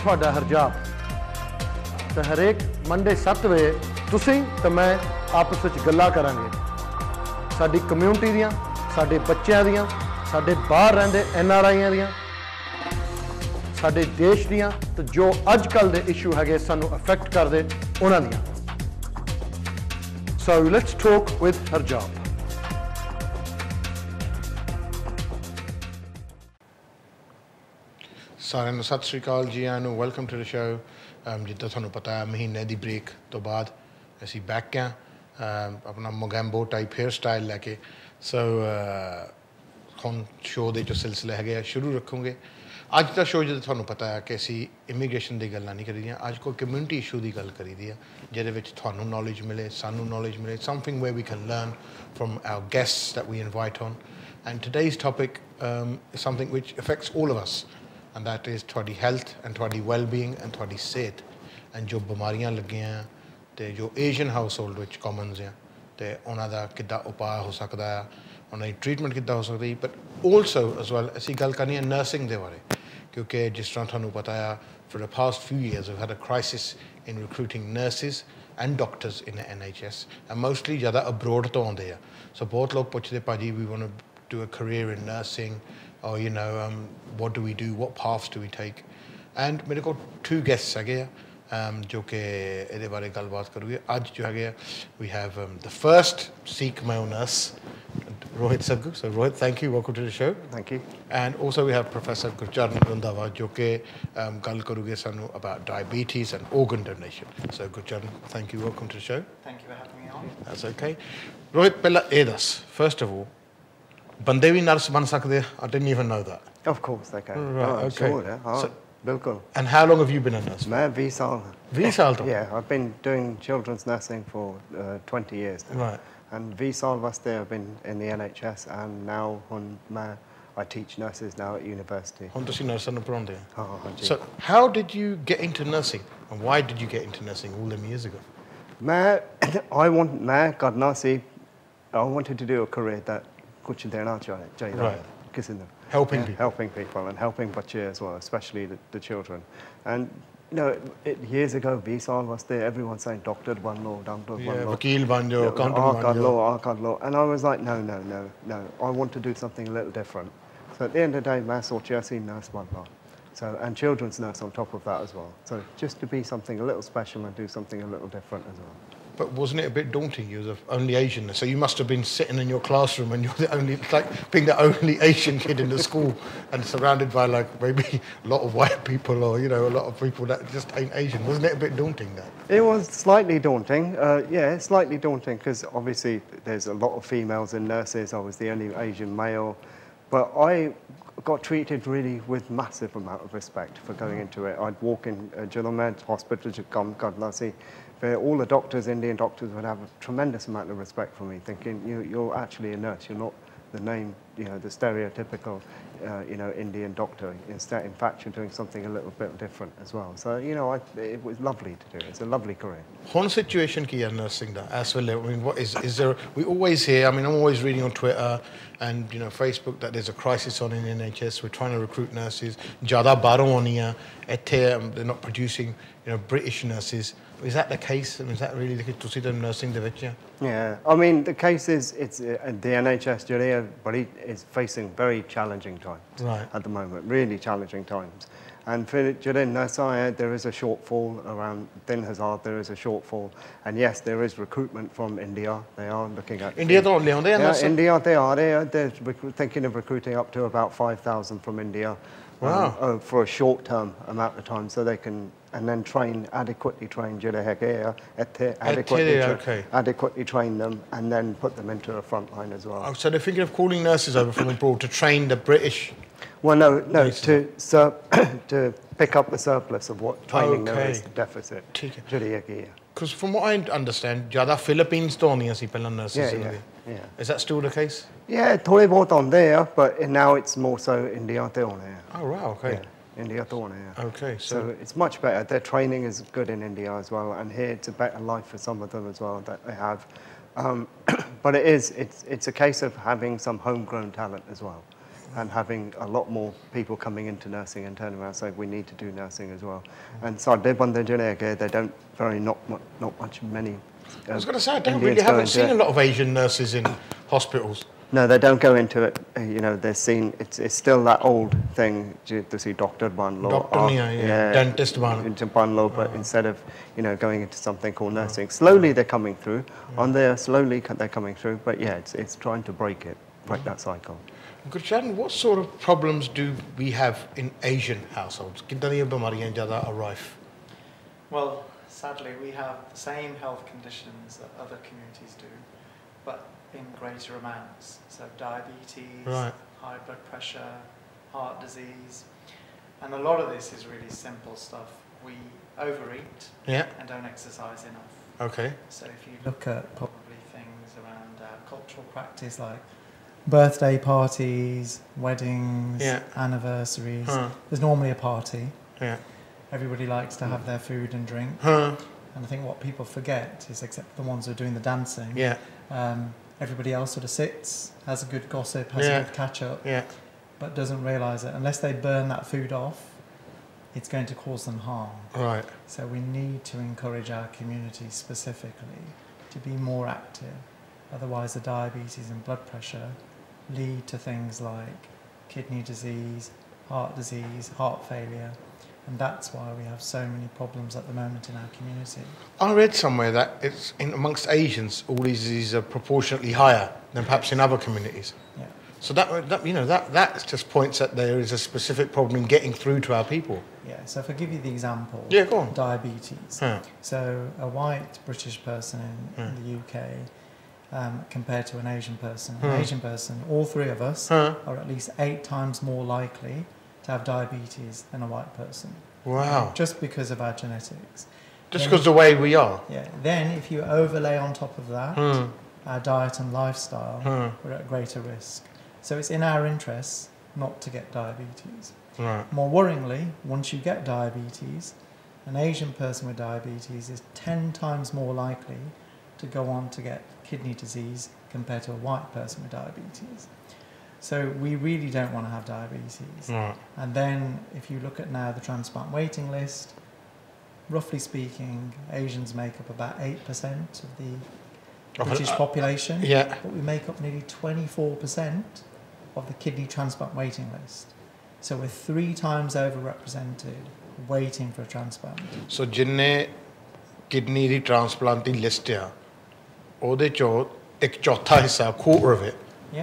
ਤੁਹਾਡਾ ਹਰਜਾਪ ਤੇ ਹਰੇਕ ਮੰਡੇ 7 ਵਜੇ ਤੁਸੀਂ ਤੇ ਮੈਂ ਆਪਸ ਵਿੱਚ ਗੱਲਾਂ ਕਰਾਂਗੇ ਸਾਡੀ ਕਮਿਊਨਿਟੀ ਦੀਆਂ ਸਾਡੇ ਬੱਚਿਆਂ ਦੀਆਂ ਸਾਡੇ ਬਾਹਰ ਰਹਿੰਦੇ NRIਆਂ ਦੀਆਂ ਸਾਡੇ ਦੇਸ਼ ਦੀਆਂ ਤੇ ਜੋ ਅੱਜ ਕੱਲ੍ਹ ਦੇ ਇਸ਼ੂ ਹੈਗੇ ਸਾਨੂੰ ਅਫੈਕਟ ਕਰਦੇ ਉਹਨਾਂ ਦੀਆਂ So let's talk with Harjap. ਸਾਰਿਆਂ ਨੂੰ ਸਤਿ ਸ਼੍ਰੀ ਅਕਾਲ ਜੀ ਆਇਆਂ ਨੂੰ ਵੈਲਕਮ ਟੂ ਦ ਸ਼ੋ ਜਿੱਦਾਂ ਤੁਹਾਨੂੰ ਪਤਾ ਹੈ ਮਹੀਨੇ ਦੀ ਬ੍ਰੇਕ ਤੋਂ ਬਾਅਦ ਅਸੀਂ ਬੈਕ ਹਾਂ ਆਪਣਾ ਮੋਗੈਂਬੋ ਟਾਈਪ ਹੇਅਰ ਸਟਾਈਲ ਲੈ ਕੇ ਸੋ ਹੁਣ ਸ਼ੋਅ ਦੇ ਜੋ ਸਿਲਸਿਲੇ ਹੈਗੇ ਆ ਸ਼ੁਰੂ ਰੱਖੂਗੇ ਅੱਜ ਦਾ ਸ਼ੋਅ ਜਦੋਂ ਤੁਹਾਨੂੰ ਪਤਾ ਹੈ ਕਿ ਅਸੀਂ ਇਮੀਗ੍ਰੇਸ਼ਨ ਦੀ ਗੱਲਾਂ ਨਹੀਂ ਕਰੀਦੀਆਂ ਅੱਜ ਕੋਈ ਕਮਿਊਨਿਟੀ ਇਸ਼ੂ ਦੀ ਗੱਲ ਕਰੀਦੀ ਆ ਜਿਹਦੇ ਵਿੱਚ ਤੁਹਾਨੂੰ ਨੌਲੇਜ ਮਿਲੇ ਸਾਨੂੰ ਨੌਲੇਜ ਮਿਲੇ something where we can learn from our guests that we invite on and today's topic is something which affects all of us and that is ਤੁਹਾਡੀ ਹੈਲਥ ਐਂਡ ਤੁਹਾਡੀ ਵੈਲਬੀਇੰਗ ਐਂਡ ਤੁਹਾਡੀ ਸਿਹਤ and ਜੋ ਬਿਮਾਰੀਆਂ ਲੱਗੀਆਂ ਅਤੇ ਜੋ ਏਸ਼ੀਅਨ ਹਾਊਸ ਹੋਲਡ ਵਿੱਚ ਕਾਮਨਸ ਆ ਅਤੇ ਉਹਨਾਂ ਦਾ ਕਿੱਦਾਂ ਉਪਾਅ ਹੋ ਸਕਦਾ ਆ ਉਹਨਾਂ ਦੀ ਟਰੀਟਮੈਂਟ ਕਿੱਦਾਂ ਹੋ ਸਕਦੀ ਬਟ ਆਲਸੋ ਐਜ਼ ਵੈਲ ਅਸੀਂ ਗੱਲ ਕਰਨੀ ਹੈ ਨਰਸਿੰਗ ਦੇ ਬਾਰੇ ਕਿਉਂਕਿ ਜਿਸ ਤਰ੍ਹਾਂ ਤੁਹਾਨੂੰ ਪਤਾ ਆ for the past few years we've had a crisis in recruiting nurses and doctors in the NHS and mostly ਜ਼ਿਆਦਾ abroad ਤੋਂ ਆਉਂਦੇ ਆ ਸੋ ਬਹੁਤ ਲੋਕ ਪੁੱਛਦੇ ਭਾਜੀ we want to do a career in nursing or you know what do we do what paths do we take and ਮੇਰੇ ਕੋਲ 2 guests ਹੈਗੇ ਆ ਜੋ ਕਿ ਇਹਦੇ ਬਾਰੇ ਗੱਲਬਾਤ ਕਰੂਗੇ ਅੱਜ ਜੋ ਹੈਗੇ ਆ we have the first Sikh male nurse Rohit Saggu. So Rohit, thank you. Welcome to the show. Thank you. And also we have Professor Gurcharan Randhawa, jo ke gal karuge sanu about diabetes and organ donation. So Gurcharan, thank you. Welcome to the show. Thank you for having me on. That's okay. Rohit, pehla eh das. First of all, bande bhi nurse ban sakde? I didn't even know that. Of course they can. Right, okay. Sure, yeah. So, bilkul. and how long have you been a nurse? Main 20 saal. 20 saal to? Yeah, I've been doing children's nursing for 20 years now. Right. And 20 saal vaste I've been in the NHS and now I teach nurses now at university. Hun tusi nurse nu padhaunde Oh, so how did you get into nursing and why did you get into nursing all them years ago? I wanted to do a career that kuch dena chahiye. Right. Kisi ne. Helping people. Helping people and helping bache as well, especially the children. And you know, years ago, 20 saal vaste everyone saying doctor ban lo, doctor ban lo. Vakeel ban jo, accountant ban jo. And I was like, no. I want to do something a little different. So at the end of the day, main sochiya si nurse ban lo. So and children's nurse on top of that as well. So just to be something a little special and do something a little different as well. But wasn't it a bit daunting? You were the only Asian, so you must have been sitting in your classroom and you're the only, like being the only Asian kid in the school and surrounded by like maybe a lot of white people or you know a lot of people that just ain't Asian. Wasn't it a bit daunting that? It was slightly daunting. Yeah, slightly daunting because obviously there's a lot of females in nurses. I was the only Asian male, but I got treated really with massive amount of respect for going into it. I'd walk in Jalamed hospital to come Kadlasi. All the doctors, Indian doctors, would have a tremendous amount of respect for me, thinking you're actually a nurse. You're not the name, you know, the stereotypical, you know, Indian doctor. Instead, in fact, you're doing something a little bit different as well. So, you know, it was lovely to do. It's a lovely career. One situation ki hai nursing da as well. I mean, what is there? We always hear. I mean, I'm always reading on Twitter and you know Facebook that there's a crisis on in NHS. We're trying to recruit nurses. Jada baron oniya. They're not producing, you know, British nurses. Is that the case? I mean, is that really the case? To see them nursing the vich? Yeah, I mean, the case is the NHS is facing very challenging times at the moment, really challenging times. And for Jadin Nasaya, there is a shortfall around Din Hazard, there is a shortfall. And yes, there is recruitment from India. They are looking at... India don't live there? Yeah, India, they are. They're thinking of recruiting up to about 5,000 from India. Wow. For a short-term amount of time, so they can, and then adequately train adequately train them, and then put them into a front line as well. Oh, so they're thinking of calling nurses over from abroad to train the British? Well, no, to pick up the surplus of what training there is, the deficit. Because from what I understand, jada Philippines to only si pehla nurses. Yeah. Is that still the case? Yeah, thode bahut on there, but now it's more so India te on there. Oh, right, okay. Yeah, India te on there. Okay, so it's much better. Their training is good in India as well, and here it's a better life for some of them as well that they have. But it's a case of having some homegrown talent as well. and having a lot more people coming into nursing and turning around saying we need to do nursing as well. And so they don't not much many. I was going to say, I haven't seen a lot of Asian nurses in hospitals. No, they don't go into it. You know, they're seen. It's still that old thing to see doctor banlo, dentist banlo, but instead of going into something called nursing, slowly they're coming through. They're coming through. But yeah, it's trying to break that cycle. Gurcharan, what sort of problems do we have in Asian households? Kitaniya bimariyan zyada are rife? Well, sadly, we have the same health conditions that other communities do, but in greater amounts. So diabetes, high blood pressure, heart disease. And a lot of this is really simple stuff. We overeat and don't exercise enough. Okay. So if you look at probably things around cultural practice like birthday parties, weddings, anniversaries, there's normally a party. Yeah. Everybody likes to have their food and drink. And I think what people forget is, except the ones who are doing the dancing, everybody else sort of sits, has a good gossip, has a good catch-up, but doesn't realise that unless they burn that food off, it's going to cause them harm. Right. So we need to encourage our community specifically to be more active. Otherwise the diabetes and blood pressure lead to things like kidney disease, heart failure. And that's why we have so many problems at the moment in our community. I read somewhere that it's amongst Asians, all these diseases are proportionately higher than perhaps in other communities. Yeah. So that just points that there is a specific problem in getting through to our people. Yeah. So if I give you the example, go on. Diabetes. So a white British person in the UK compared to an Asian person. An Asian person, all three of us are at least 8 times more likely to have diabetes than a white person. Wow. Just because of our genetics. Just because the way we are. Yeah. Then if you overlay on top of that our diet and lifestyle, we're at greater risk. So it's in our interests not to get diabetes. Right. More worryingly, once you get diabetes, an Asian person with diabetes is 10 times more likely to go on to get kidney disease compared to a white person with diabetes. So we really don't want to have diabetes. Right. And then if you look at now the transplant waiting list, roughly speaking, Asians make up about 8% of the British population, but we make up nearly 24% of the kidney transplant waiting list. So we're 3 times overrepresented waiting for a transplant. So jinne kidney transplant list hai, ode cho ek chautha hissa, quarter of it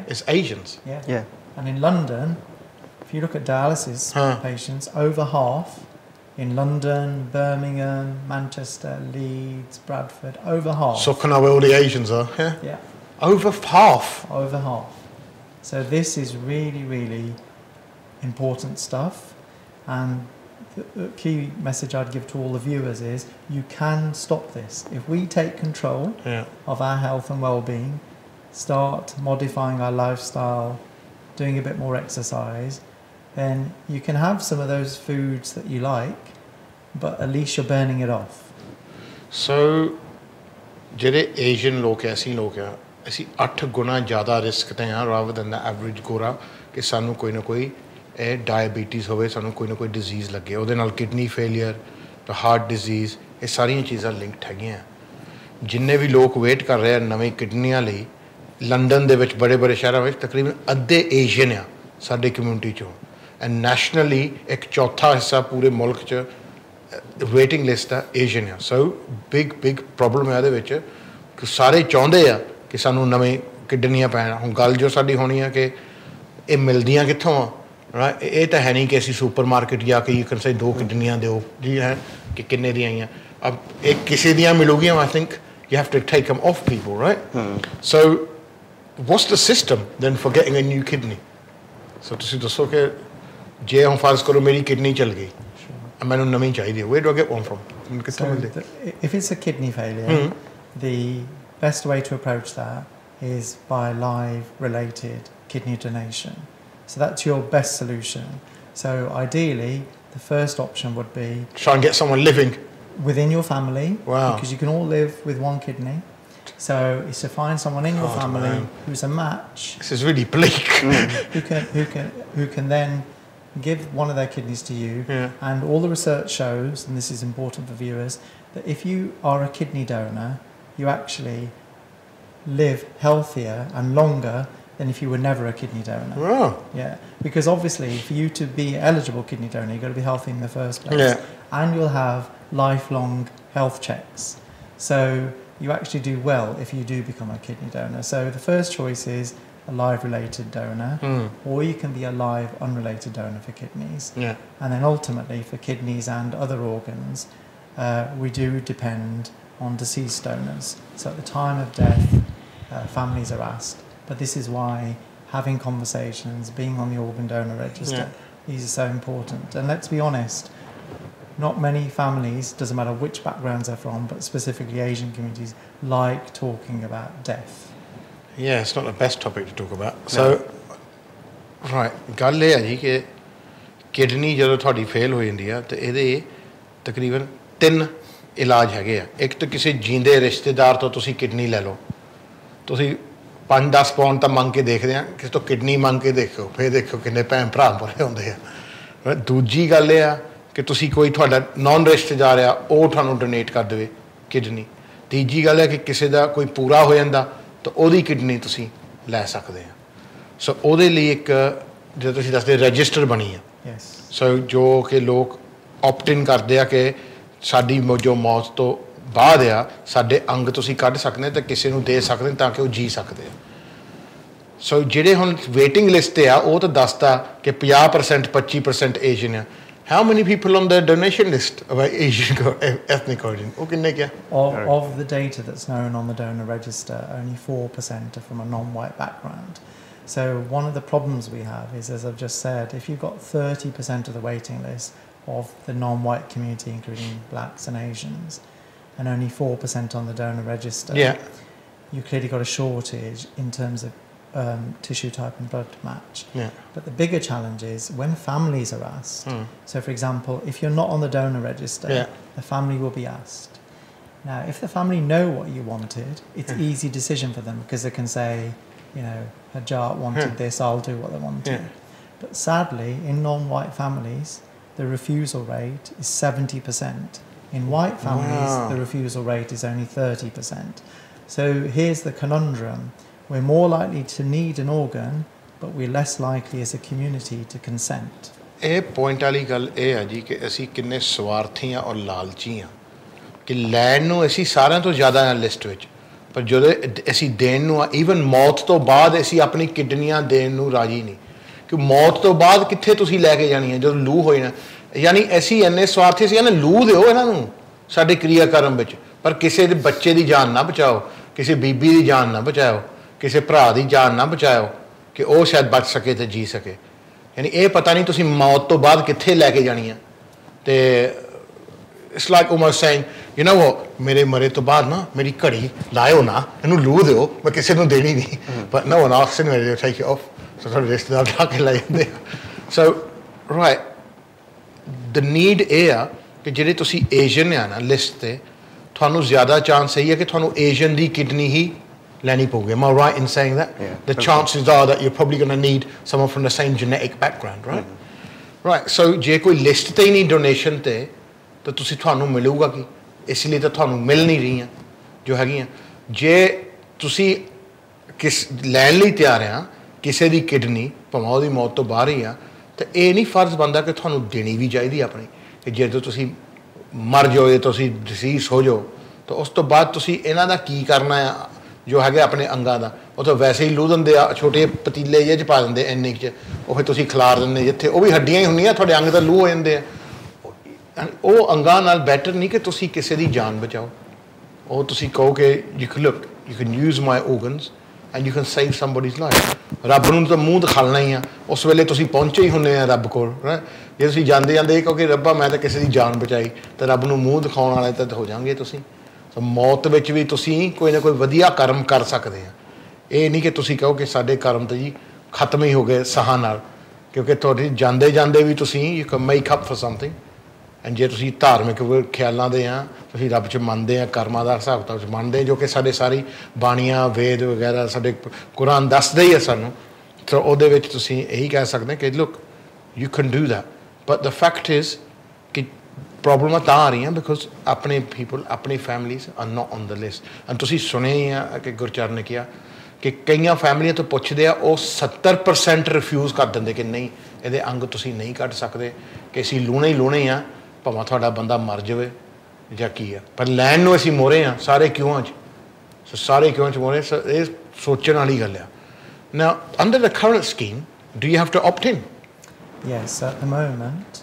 is Asians. Yeah. And in London, if you look at dialysis patients, over half in London, Birmingham, Manchester, Leeds, Bradford, over half. So can all the Asians are? Yeah. Over half. Over half. So this is really, really important stuff. And the key message I'd give to all the viewers is you can stop this. If we take control of our health and well-being, start modifying our lifestyle, doing a bit more exercise, then you can have some of those foods that you like, but at least you're burning it off. So, jere Asian log aisi log hai, ਅਸੀਂ 8 ਗੁਣਾ ਜ਼ਿਆਦਾ risk ਤੇ ਆ rather than the average ਗੋਰਾ ਕਿ ਸਾਨੂੰ ਕੋਈ ਨਾ ਕੋਈ ਇਹ ਡਾਇਬੀਟੀਜ਼ ਹੋਵੇ, ਸਾਨੂੰ ਕੋਈ ਨਾ ਕੋਈ ਡਿਜ਼ੀਜ਼ ਲੱਗੇ, ਉਹਦੇ ਨਾਲ ਕਿਡਨੀ ਫੇਲੀਅਰ, ਹਾਰਟ ਡਿਜ਼ੀਜ਼, ਇਹ ਸਾਰੀਆਂ ਚੀਜ਼ਾਂ ਲਿੰਕਡ ਹੈਗੀਆਂ। ਜਿੰਨੇ ਵੀ ਲੋਕ ਵੇਟ ਕਰ ਰਹੇ ਆ ਨਵੇਂ ਕਿਡਨੀਆਂ ਲਈ, ਲੰਡਨ ਦੇ ਵਿੱਚ ਬੜੇ ਬੜੇ ਸ਼ਹਿਰਾਂ ਵਿੱਚ ਤਕਰੀਬਨ ਅੱਧੇ ਏਸ਼ੀਅਨ ਆ ਸਾਡੇ ਕਮਿਊਨਿਟੀ ਚੋਂ, ਐਂਡ ਨੈਸ਼ਨਲੀ ਇੱਕ ਚੌਥਾ ਹਿੱਸਾ ਪੂਰੇ ਮੁਲਕ 'ਚ ਵੇਟਿੰਗ ਲਿਸਟ ਆ ਏਸ਼ੀਅਨ ਆ। ਸੋ ਬਿਗ ਪ੍ਰੋਬਲਮ ਹੈ ਇਹਦੇ ਵਿੱਚ ਕਿ ਸਾਰੇ ਚਾਹੁੰਦੇ ਆ ਕਿ ਸਾਨੂੰ ਨਵੇਂ ਕਿਡਨੀਆਂ ਪੈਣ। ਹੁਣ ਗੱਲ ਜੋ ਸਾਡੀ ਹੋਣੀ ਆ ਕਿ ਇਹ ਮਿਲਦੀਆਂ ਕਿੱਥੋਂ ਆ, ਰਾਈਟ? ਇਹ ਤਾਂ ਹੈ ਨਹੀਂ ਕਿ ਅਸੀਂ ਸੁਪਰ ਮਾਰਕੀਟ ਜਾ ਕੇ ਯੂ ਕੈਨ ਸੇ 2 ਕਿਡਨੀਆਂ ਦਿਓ ਜੀ ਹੈ ਕਿ ਕਿੰਨੇ ਦੀਆਂ ਆਈਆਂ। ਅਬ ਇੱਕ ਕਿਸੇ ਦੀਆਂ ਮਿਲੂਗੀਆਂ, I think you have to take them off people, right? So what's the system then for getting a new kidney? So ਤੁਸੀਂ ਦੱਸੋ ਕਿ ਜੇ ਹੁਣ ਫਰਜ਼ ਕਰੋ ਮੇਰੀ ਕਿਡਨੀ ਚਲ ਗਈ, ਮੈਨੂੰ ਨਵੀਂ ਚਾਹੀਦੀ ਹੈ, where do I get one from? ਕਿੱਥੋਂ ਮਿਲਦੀ? If it's a kidney failure, the best way to approach that is by live related kidney donation. So that's your best solution. So ideally the first option would be try and get someone living within your family. Wow. Because you can all live with one kidney. So it's to find someone in your Oh, family man. who's a match, This is really bleak. who can then give one of their kidneys to you. Yeah. And all the research shows, and this is important for viewers, that if you are a kidney donor, you actually live healthier and longer than if you were never a kidney donor. Oh. Yeah, because obviously for you to be eligible kidney donor, you've got to be healthy in the first place. Yeah. And you'll have lifelong health checks. So you actually do well if you do become a kidney donor. So the first choice is a live-related donor, or you can be a live unrelated donor for kidneys. Yeah. And then ultimately for kidneys and other organs, we do depend on deceased donors. So at the time of death, families are asked. But this is why having conversations, being on the organ donor register, these are so important. And let's be honest, not many families, doesn't matter which backgrounds they're from, but specifically Asian communities, like talking about death. Yeah, it's not the best topic to talk about. So, right, ਗੱਲ ਇਹ ਹੈ ਜੀ ਕਿ kidney ਜਦੋਂ ਤੁਹਾਡੀ fail ਹੋ ਜਾਂਦੀ ਆ ਤੇ ਇਹਦੇ ਤਕਰੀਬਨ 3 ਇਲਾਜ ਹੈਗੇ ਆ। ਇੱਕ ਤਾਂ ਕਿਸੇ ਜੀਂਦੇ ਰਿਸ਼ਤੇਦਾਰ ਤੋਂ ਤੁਸੀਂ ਕਿਡਨੀ ਲੈ ਲਓ, ਤੁਸੀਂ 5-10 ਪਾਉਂਡ ਤਾਂ ਮੰਗ ਕੇ ਦੇਖਦੇ ਆ, ਕਿਸੇ ਤੋਂ ਕਿਡਨੀ ਮੰਗ ਕੇ ਦੇਖੋ, ਫਿਰ ਦੇਖੋ ਕਿੰਨੇ ਭੈਣ ਭਰਾ ਭਰੇ ਹੁੰਦੇ ਆ। ਦੂਜੀ ਗੱਲ ਇਹ ਆ ਕਿ ਤੁਸੀਂ ਕੋਈ ਤੁਹਾਡਾ ਨੌਨ ਰਿਸ਼ਤੇਦਾਰ ਆ ਉਹ ਤੁਹਾਨੂੰ ਡੋਨੇਟ ਕਰ ਦੇਵੇ ਕਿਡਨੀ। ਤੀਜੀ ਗੱਲ ਹੈ ਕਿ ਕਿਸੇ ਦਾ ਕੋਈ ਪੂਰਾ ਹੋ ਜਾਂਦਾ ਤਾਂ ਉਹਦੀ ਕਿਡਨੀ ਤੁਸੀਂ ਲੈ ਸਕਦੇ ਆ। ਸੋ ਉਹਦੇ ਲਈ ਇੱਕ ਜਦੋਂ ਤੁਸੀਂ ਦੱਸਦੇ ਰਜਿਸਟਰ ਬਣੀ ਆ। Yes. ਸੋ ਜੋ ਕਿ ਲੋਕ ਆਪਟ ਇਨ ਕਰਦੇ ਆ ਕਿ ਸਾਡੀ ਜੋ ਮੌਤ ਤੋਂ ਬਾਅਦ ਆ ਸਾਡੇ ਅੰਗ ਤੁਸੀਂ ਕੱਢ ਸਕਦੇ ਤਾਂ ਕਿਸੇ ਨੂੰ ਦੇ ਸਕਦੇ ਤਾਂ ਕਿ ਉਹ ਜੀ ਸਕਦੇ ਆ। ਸੋ ਜਿਹੜੇ ਹੁਣ ਵੇਟਿੰਗ ਲਿਸਟ 'ਤੇ ਆ ਉਹ ਤਾਂ ਦੱਸਦਾ ਕਿ 50% 25% ਏਸ਼ੀਅਨ ਆ। How many people on the donation list of Asian ethnic origin? Of the data that's known on the donor register, only 4% are from a non-white background. So one of the problems we have is, as I've just said, if you've got 30% of the waiting list of the non-white community, including blacks and Asians, and only 4% on the donor register, you clearly got a shortage in terms of tissue type and blood match. But the bigger challenge is when families are asked. So for example, if you're not on the donor register, the family will be asked. Now if the family know what you wanted, it's an easy decision for them because they can say, you know, Harjap wanted this, I'll do what they wanted. But sadly in non-white families the refusal rate is 70%. In white families the refusal rate is only 30%. So here's the conundrum. We're more likely to need an organ, but we're less likely as a community to consent. ਇਹ point ਵਾਲੀ ਗੱਲ ਇਹ ਹੈ ਜੀ ਕਿ ਅਸੀਂ ਕਿੰਨੇ ਸਵਾਰਥੀ ਆ ਔਰ ਲਾਲਚੀ ਆ ਕਿ ਲੈਣ ਨੂੰ ਅਸੀਂ ਸਾਰਿਆਂ ਤੋਂ ਜ਼ਿਆਦਾ ਆ ਲਿਸਟ ਵਿੱਚ, ਪਰ ਜਦੋਂ ਅਸੀਂ ਦੇਣ ਨੂੰ ਆ ਈਵਨ ਮੌਤ ਤੋਂ ਬਾਅਦ ਅਸੀਂ ਆਪਣੀ ਕਿਡਨੀਆਂ ਦੇਣ ਨੂੰ ਰਾਜੀ ਨਹੀਂ ਕਿ ਮੌਤ ਤੋਂ ਬਾਅਦ ਕਿੱਥੇ ਤੁਸੀਂ ਲੈ ਕੇ ਜਾਣੀ ਹੈ ਜਦੋਂ ਲੂ ਹੋ ਜਾਣਾ। ਯਾਨੀ ਅਸੀਂ ਇੰਨੇ ਸਵਾਰਥੀ ਸੀ ਨਾ, ਲੂ ਦਿਓ ਇਹਨਾਂ ਨੂੰ ਸਾਡੇ ਕਿਰਿਆਕਰਮ ਵਿੱਚ, ਪਰ ਕਿਸੇ ਦੇ ਬੱਚੇ ਦੀ ਜਾਨ ਨਾ ਬਚਾਓ, ਕਿਸੇ ਬੀਬੀ ਦੀ ਜਾਨ ਨਾ ਬਚਾਓ, ਕਿਸੇ ਭਰਾ ਦੀ ਜਾਨ ਨਾ ਬਚਾਓ ਕਿ ਉਹ ਸ਼ਾਇਦ ਬਚ ਸਕੇ ਤੇ ਜੀ ਸਕੇ। ਯਾਨੀ ਇਹ ਪਤਾ ਨਹੀਂ ਤੁਸੀਂ ਮੌਤ ਤੋਂ ਬਾਅਦ ਕਿੱਥੇ ਲੈ ਕੇ ਜਾਣੀ ਆ। ਤੇ it's like almost saying you know what, ਮੇਰੇ ਮਰੇ ਤੋਂ ਬਾਅਦ ਨਾ ਮੇਰੀ ਘੜੀ ਲਾਇਓ ਨਾ, ਇਹਨੂੰ ਲੂ ਦਿਓ, ਮੈਂ ਕਿਸੇ ਨੂੰ ਦੇਣੀ ਨਹੀਂ। ਬਟ ਨੋ ਵਨ ਆਸਕਸ ਇਨ ਮੇਰੇ ਟੇਕ ਇਟ ਆਫ। ਸੋ ਤੁਹਾਡੇ ਰਿਸ਼ਤੇਦਾਰ ਲਾ ਕੇ ਲੈ ਜਾਂਦੇ ਆ। ਸੋ ਰਾਈਟ, ਦ ਨੀਡ ਇਹ ਆ ਕਿ ਜਿਹੜੇ ਤੁਸੀਂ ਏਸ਼ੀਅਨ ਆ ਨਾ ਲਿਸਟ 'ਤੇ, ਤੁਹਾਨੂੰ ਜ਼ਿਆਦਾ ਚਾਂਸ ਇਹੀ ਹੈ ਕਿ ਤੁਹਾਨੂੰ ਏਸ਼ੀਅਨ ਦੀ ਕਿਡਨੀ ਹੀ ਲੈਣੀ ਪਊਗੀ। Am I right in saying that? The chances are that you're probably going to need someone from the same genetic background, right? Right. So ਜੇ ਕੋਈ ਲਿਸਟ 'ਤੇ ਹੀ ਨਹੀਂ ਡੋਨੇਸ਼ਨ 'ਤੇ ਤਾਂ ਤੁਹਾਨੂੰ ਮਿਲੂਗਾ ਕੀ? ਇਸ ਲਈ ਤਾਂ ਤੁਹਾਨੂੰ ਮਿਲ ਨਹੀਂ ਰਹੀਆਂ ਜੋ ਹੈਗੀਆਂ। ਜੇ ਤੁਸੀਂ ਲੈਣ ਲਈ ਤਿਆਰ ਆ ਕਿਸੇ ਦੀ ਕਿਡਨੀ, ਭਾਵੇਂ ਉਹਦੀ ਮੌਤ ਤੋਂ ਬਾਹਰ ਹੀ ਆ, ਤਾਂ ਇਹ ਨਹੀਂ ਫਰਜ਼ ਬਣਦਾ ਕਿ ਤੁਹਾਨੂੰ ਦੇਣੀ ਵੀ ਚਾਹੀਦੀ ਆਪਣੀ, ਕਿ ਜਦੋਂ ਤੁਸੀਂ ਮਰ ਜਾਓ ਜਾਂ ਤੁਸੀਂ ਡਿਸੀਜ਼ ਹੋ ਜਾਓ ਤਾਂ ਉਸ ਤੋਂ ਬਾਅਦ ਤੁਸੀਂ ਇਹਨਾਂ ਦਾ ਕੀ ਕਰਨਾ ਆ ਜੋ ਹੈਗੇ ਆਪਣੇ ਅੰਗਾਂ ਦਾ। ਉਹ ਤਾਂ ਵੈਸੇ ਹੀ ਲੂ ਦਿੰਦੇ ਆ, ਛੋਟੇ ਪਤੀਲੇ ਜਿਹੇ 'ਚ ਪਾ ਦਿੰਦੇ ਇੰਨੇ 'ਚ, ਉਹ ਫਿਰ ਤੁਸੀਂ ਖਿਲਾਰ ਦਿੰਦੇ ਜਿੱਥੇ ਉਹ ਵੀ ਹੱਡੀਆਂ ਹੀ ਹੁੰਦੀਆਂ, ਤੁਹਾਡੇ ਅੰਗ ਤਾਂ ਲੂ ਹੋ ਜਾਂਦੇ ਆ। ਉਹ ਅੰਗਾਂ ਨਾਲ ਬੈਟਰ ਨਹੀਂ ਕਿ ਤੁਸੀਂ ਕਿਸੇ ਦੀ ਜਾਨ ਬਚਾਓ। ਉਹ ਤੁਸੀਂ ਕਹੋ ਕਿ you can use my organs and you can save somebody's life. ਰੱਬ ਨੂੰ ਤਾਂ ਮੂੰਹ ਦਿਖਾਉਣਾ ਹੀ ਆ, ਉਸ ਵੇਲੇ ਤੁਸੀਂ ਪਹੁੰਚੇ ਹੀ ਹੁੰਦੇ ਆ ਰੱਬ ਕੋਲ। ਜੇ ਤੁਸੀਂ ਜਾਂਦੇ ਜਾਂਦੇ ਕਿਉਂਕਿ ਰੱਬਾ ਮੈਂ ਤਾਂ ਕਿਸੇ ਦੀ ਜਾਨ ਬਚਾਈ, ਤਾਂ ਰੱਬ ਨੂੰ ਮੂੰਹ ਦਿਖਾਉਣ ਵਾਲੇ ਤਾਂ ਹੋ ਜਾਓਗੇ ਤੁਸੀਂ। ਸੋ ਮੌਤ ਵਿੱਚ ਵੀ ਤੁਸੀਂ ਕੋਈ ਨਾ ਕੋਈ ਵਧੀਆ ਕਰਮ ਕਰ ਸਕਦੇ ਆ। ਇਹ ਨਹੀਂ ਕਿ ਤੁਸੀਂ ਕਹੋ ਕਿ ਸਾਡੇ ਕਰਮ ਤਾਂ ਜੀ ਖਤਮ ਹੀ ਹੋ ਗਏ ਸਾਹਾਂ ਨਾਲ, ਕਿਉਂਕਿ ਤੁਹਾਡੀ ਜਾਂਦੇ ਜਾਂਦੇ ਵੀ ਤੁਸੀਂ you can make up for something and ਜੇ ਤੁਸੀਂ ਧਾਰਮਿਕ ਖਿਆਲਾਂ ਦੇ ਆ ਤੁਸੀਂ ਰੱਬ 'ਚ ਮੰਨਦੇ ਆ ਕਰਮਾਂ ਦਾ ਹਿਸਾਬ ਕਿਤਾਬ 'ਚ ਮੰਨਦੇ ਜੋ ਕਿ ਸਾਡੇ ਸਾਰੀ ਬਾਣੀਆਂ ਵੇਦ ਵਗੈਰਾ ਸਾਡੇ ਕੁਰਾਨ ਦੱਸਦੇ ਹੀ ਆ ਸਾਨੂੰ ਤਾਂ ਉਹਦੇ ਵਿੱਚ ਤੁਸੀਂ ਇਹੀ ਕਹਿ ਸਕਦੇ ਕਿ look you can do that but the fact is ਕਿ ਪ੍ਰੋਬਲਮਾਂ ਤਾਂ ਆ ਰਹੀਆਂ ਬਿਕੋਜ਼ ਆਪਣੇ ਪੀਪਲ ਆਪਣੀ families R note on the list and ਤੁਸੀਂ ਸੁਣਿਆ ਹੀ ਆ ਕਿ ਗੁਰਚਰਨ ਨੇ ਕਿਹਾ ਕਿ ਕਈਆਂ ਫੈਮਲੀਆਂ ਤੋਂ ਪੁੱਛਦੇ ਆ ਉਹ 70% ਰਿਫਿਊਜ਼ ਕਰ ਦਿੰਦੇ ਕਿ ਨਹੀਂ ਇਹਦੇ ਅੰਗ ਤੁਸੀਂ ਨਹੀਂ ਕੱਢ ਸਕਦੇ ਕਿ ਅਸੀਂ ਲੂਣੇ ਹੀ ਲੂਣੇ ਆ ਭਾਵੇਂ ਤੁਹਾਡਾ ਬੰਦਾ ਮਰ ਜਾਵੇ ਜਾਂ ਕੀ ਆ ਪਰ ਲੈਣ ਨੂੰ ਅਸੀਂ ਮੋਰੇ ਆ ਸਾਰੇ ਕਿਉਂ 'ਚ ਸੋ ਸਾਰੇ ਕਿਉਂ 'ਚ ਮੋਰੇ ਇਹ ਸੋਚਣ ਵਾਲੀ ਗੱਲ ਆ Now under the current scheme do you have to opt in? Yes, at the moment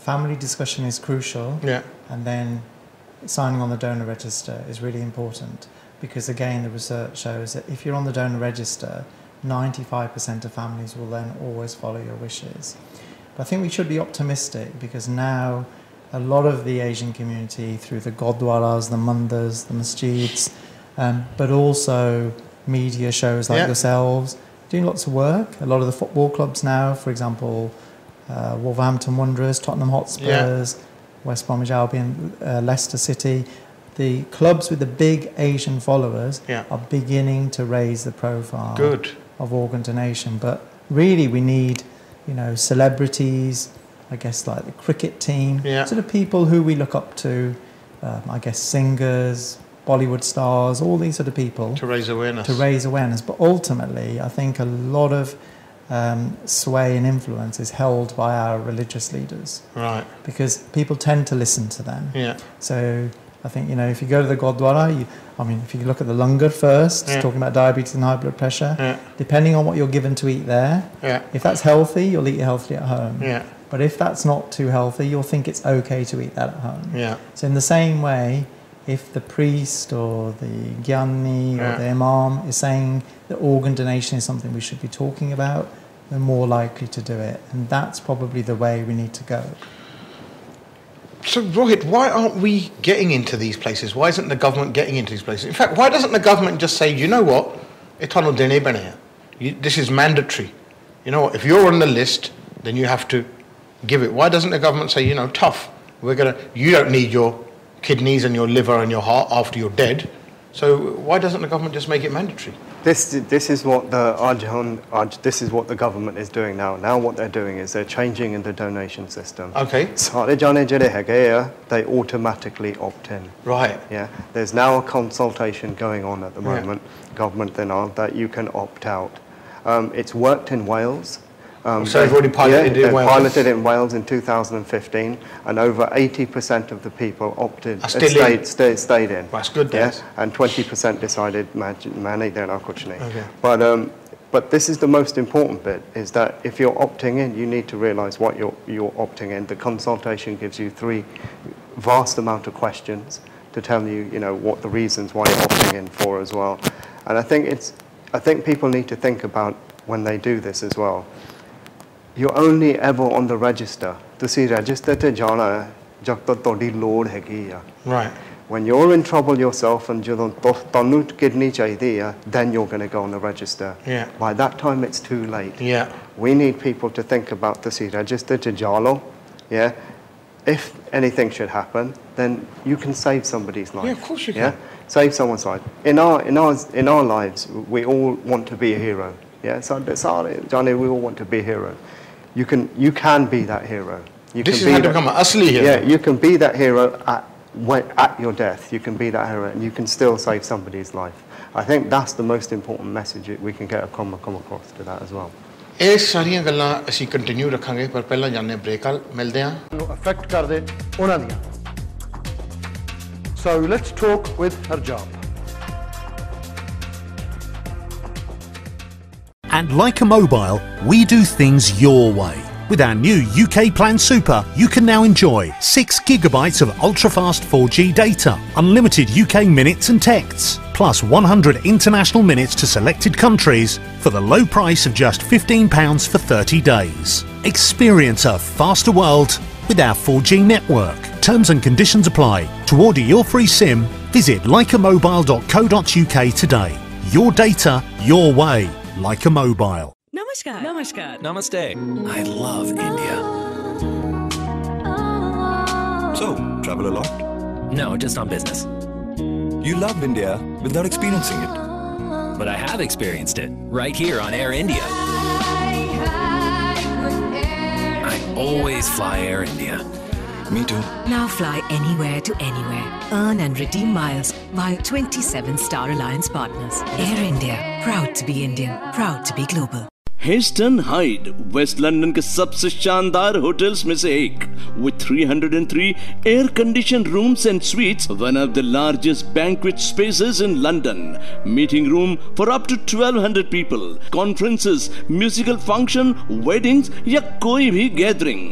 family discussion is crucial, and then signing on the donor register is really important because again the research shows that if you're on the donor register 95% of families will then always follow your wishes. But I think we should be optimistic because now a lot of the Asian community through the Gurdwaras, the mandirs, the masjids, but also media shows like yourselves doing lots of work. A lot of the football clubs now, for example, Wolverhampton Wanderers, Tottenham Hotspurs, West Bromwich Albion, Leicester City, the clubs with the big Asian followers are beginning to raise the profile of organ donation. But really we need, celebrities, I guess like the cricket team, sort of people who we look up to, I guess singers, Bollywood stars, all these sort of people. To raise awareness. But ultimately, I think a lot of sway and influence is held by our religious leaders. Right. Because people tend to listen to them. Yeah. So I think, if you go to the Gurdwara, if you look at the langar first, talking about diabetes and high blood pressure, depending on what you're given to eat there, if that's healthy, you'll eat it healthily at home. Yeah. But if that's not too healthy, you'll think it's okay to eat that at home. Yeah. So in the same way, if the priest or the gyani or the imam is saying that organ donation is something we should be talking about, they're more likely to do it. And that's probably the way we need to go. So, Rohit, why aren't we getting into these places? Why isn't the government getting into these places? In fact, why doesn't the government just say, you know what, this is mandatory. You know what, if you're on the list, then you have to give it. Why doesn't the government say, tough, you don't need your kidneys and your liver and your heart after you're dead, so why doesn't the government just make it mandatory? This is what the government is doing now. Now what they're doing is they're changing in the donation system. Okay. They automatically opt in. Right. Yeah. There's now a consultation going on at the moment, government then on, that you can opt out. It's worked in Wales. So they've already piloted in Wales? Piloted in Wales in 2015, and over 80% of the people opted, stayed in. That's good, and 20% decided okay. But this is the most important bit, is that if you're opting in, you need to realise what you're opting in. The consultation gives you 3 vast amount of questions to tell you, what the reasons why you're opting in for as well. And I think people need to think about when they do this as well. You're only ever on the register. Tusi register te jana hai jab tak todi lod hegi ya. Right. When you're in trouble yourself and jadon tonu kidney chahiye hai, then you're going to go on the register. Yeah. By that time it's too late. Yeah. We need people to think about tusi register te jalo. Yeah. If anything should happen, then you can save somebody's life. Yeah, of course you can. Save someone's life. In our lives, we all want to be a hero. Yeah. So Johnny, we all want to be a hero. You can be that hero. This is how to become an asli hero. Yeah, you can be that hero at your death. You can be that hero, and you can still save somebody's life. I think that's the most important message we can come across to that as well. ਇਹ ਸਾਰੀਆਂ ਗੱਲਾਂ ਅਸੀਂ continue ਰੱਖਾਂਗੇ ਪਰ ਪਹਿਲਾਂ ਜਾਣੇ break ਨਾਲ ਮਿਲਦੇ ਹਾਂ ਨੂੰ ਅਫੈਕਟ ਕਰਦੇ ਉਹਨਾਂ ਦੀਆਂ So let's talk with Harjap. At Leica Mobile, we do things your way. With our new UK Plan Super, you can now enjoy 6 gigabytes of ultra-fast 4G data, unlimited UK minutes and texts, plus 100 international minutes to selected countries for the low price of just £15 for 30 days. Experience a faster world with our 4G network. Terms and conditions apply. To order your free SIM, visit leicamobile.co.uk today. Your data, your way. Leica Mobile. Namaskar. Namaskar. Namaste. I love India. So, travel a lot? No, just on business. You love India without experiencing it. But I have experienced it, right here on Air India. I always fly Air India. Me too. Now fly anywhere to anywhere. Earn and redeem miles via 27 Star Alliance partners. Air India, proud to be Indian, proud to be global. Heston Hyde west London के सबसे शानदार hotels में से एक with 303 air conditioned rooms and suites, one of the largest banquet spaces in London, meeting room for up to 1200 people, conferences, musical function, weddings या कोई भी gathering,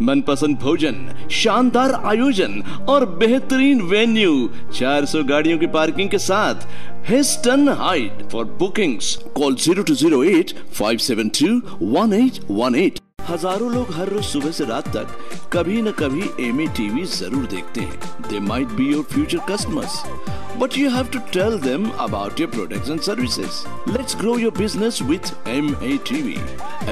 मनपसंद भोजन, शानदार आयोजन और बेहतरीन वेन्यू, 400 गाड़ियों की पार्किंग के साथ हिस्टन हाइड. For bookings call 0208 572 1818. हजारों लोग हर रोज सुबह से रात तक कभी न कभी एमए टीवी जरूर देखते हैं. They might be your future customers, but you have to tell them about your products and services. Let's grow your business with MATV.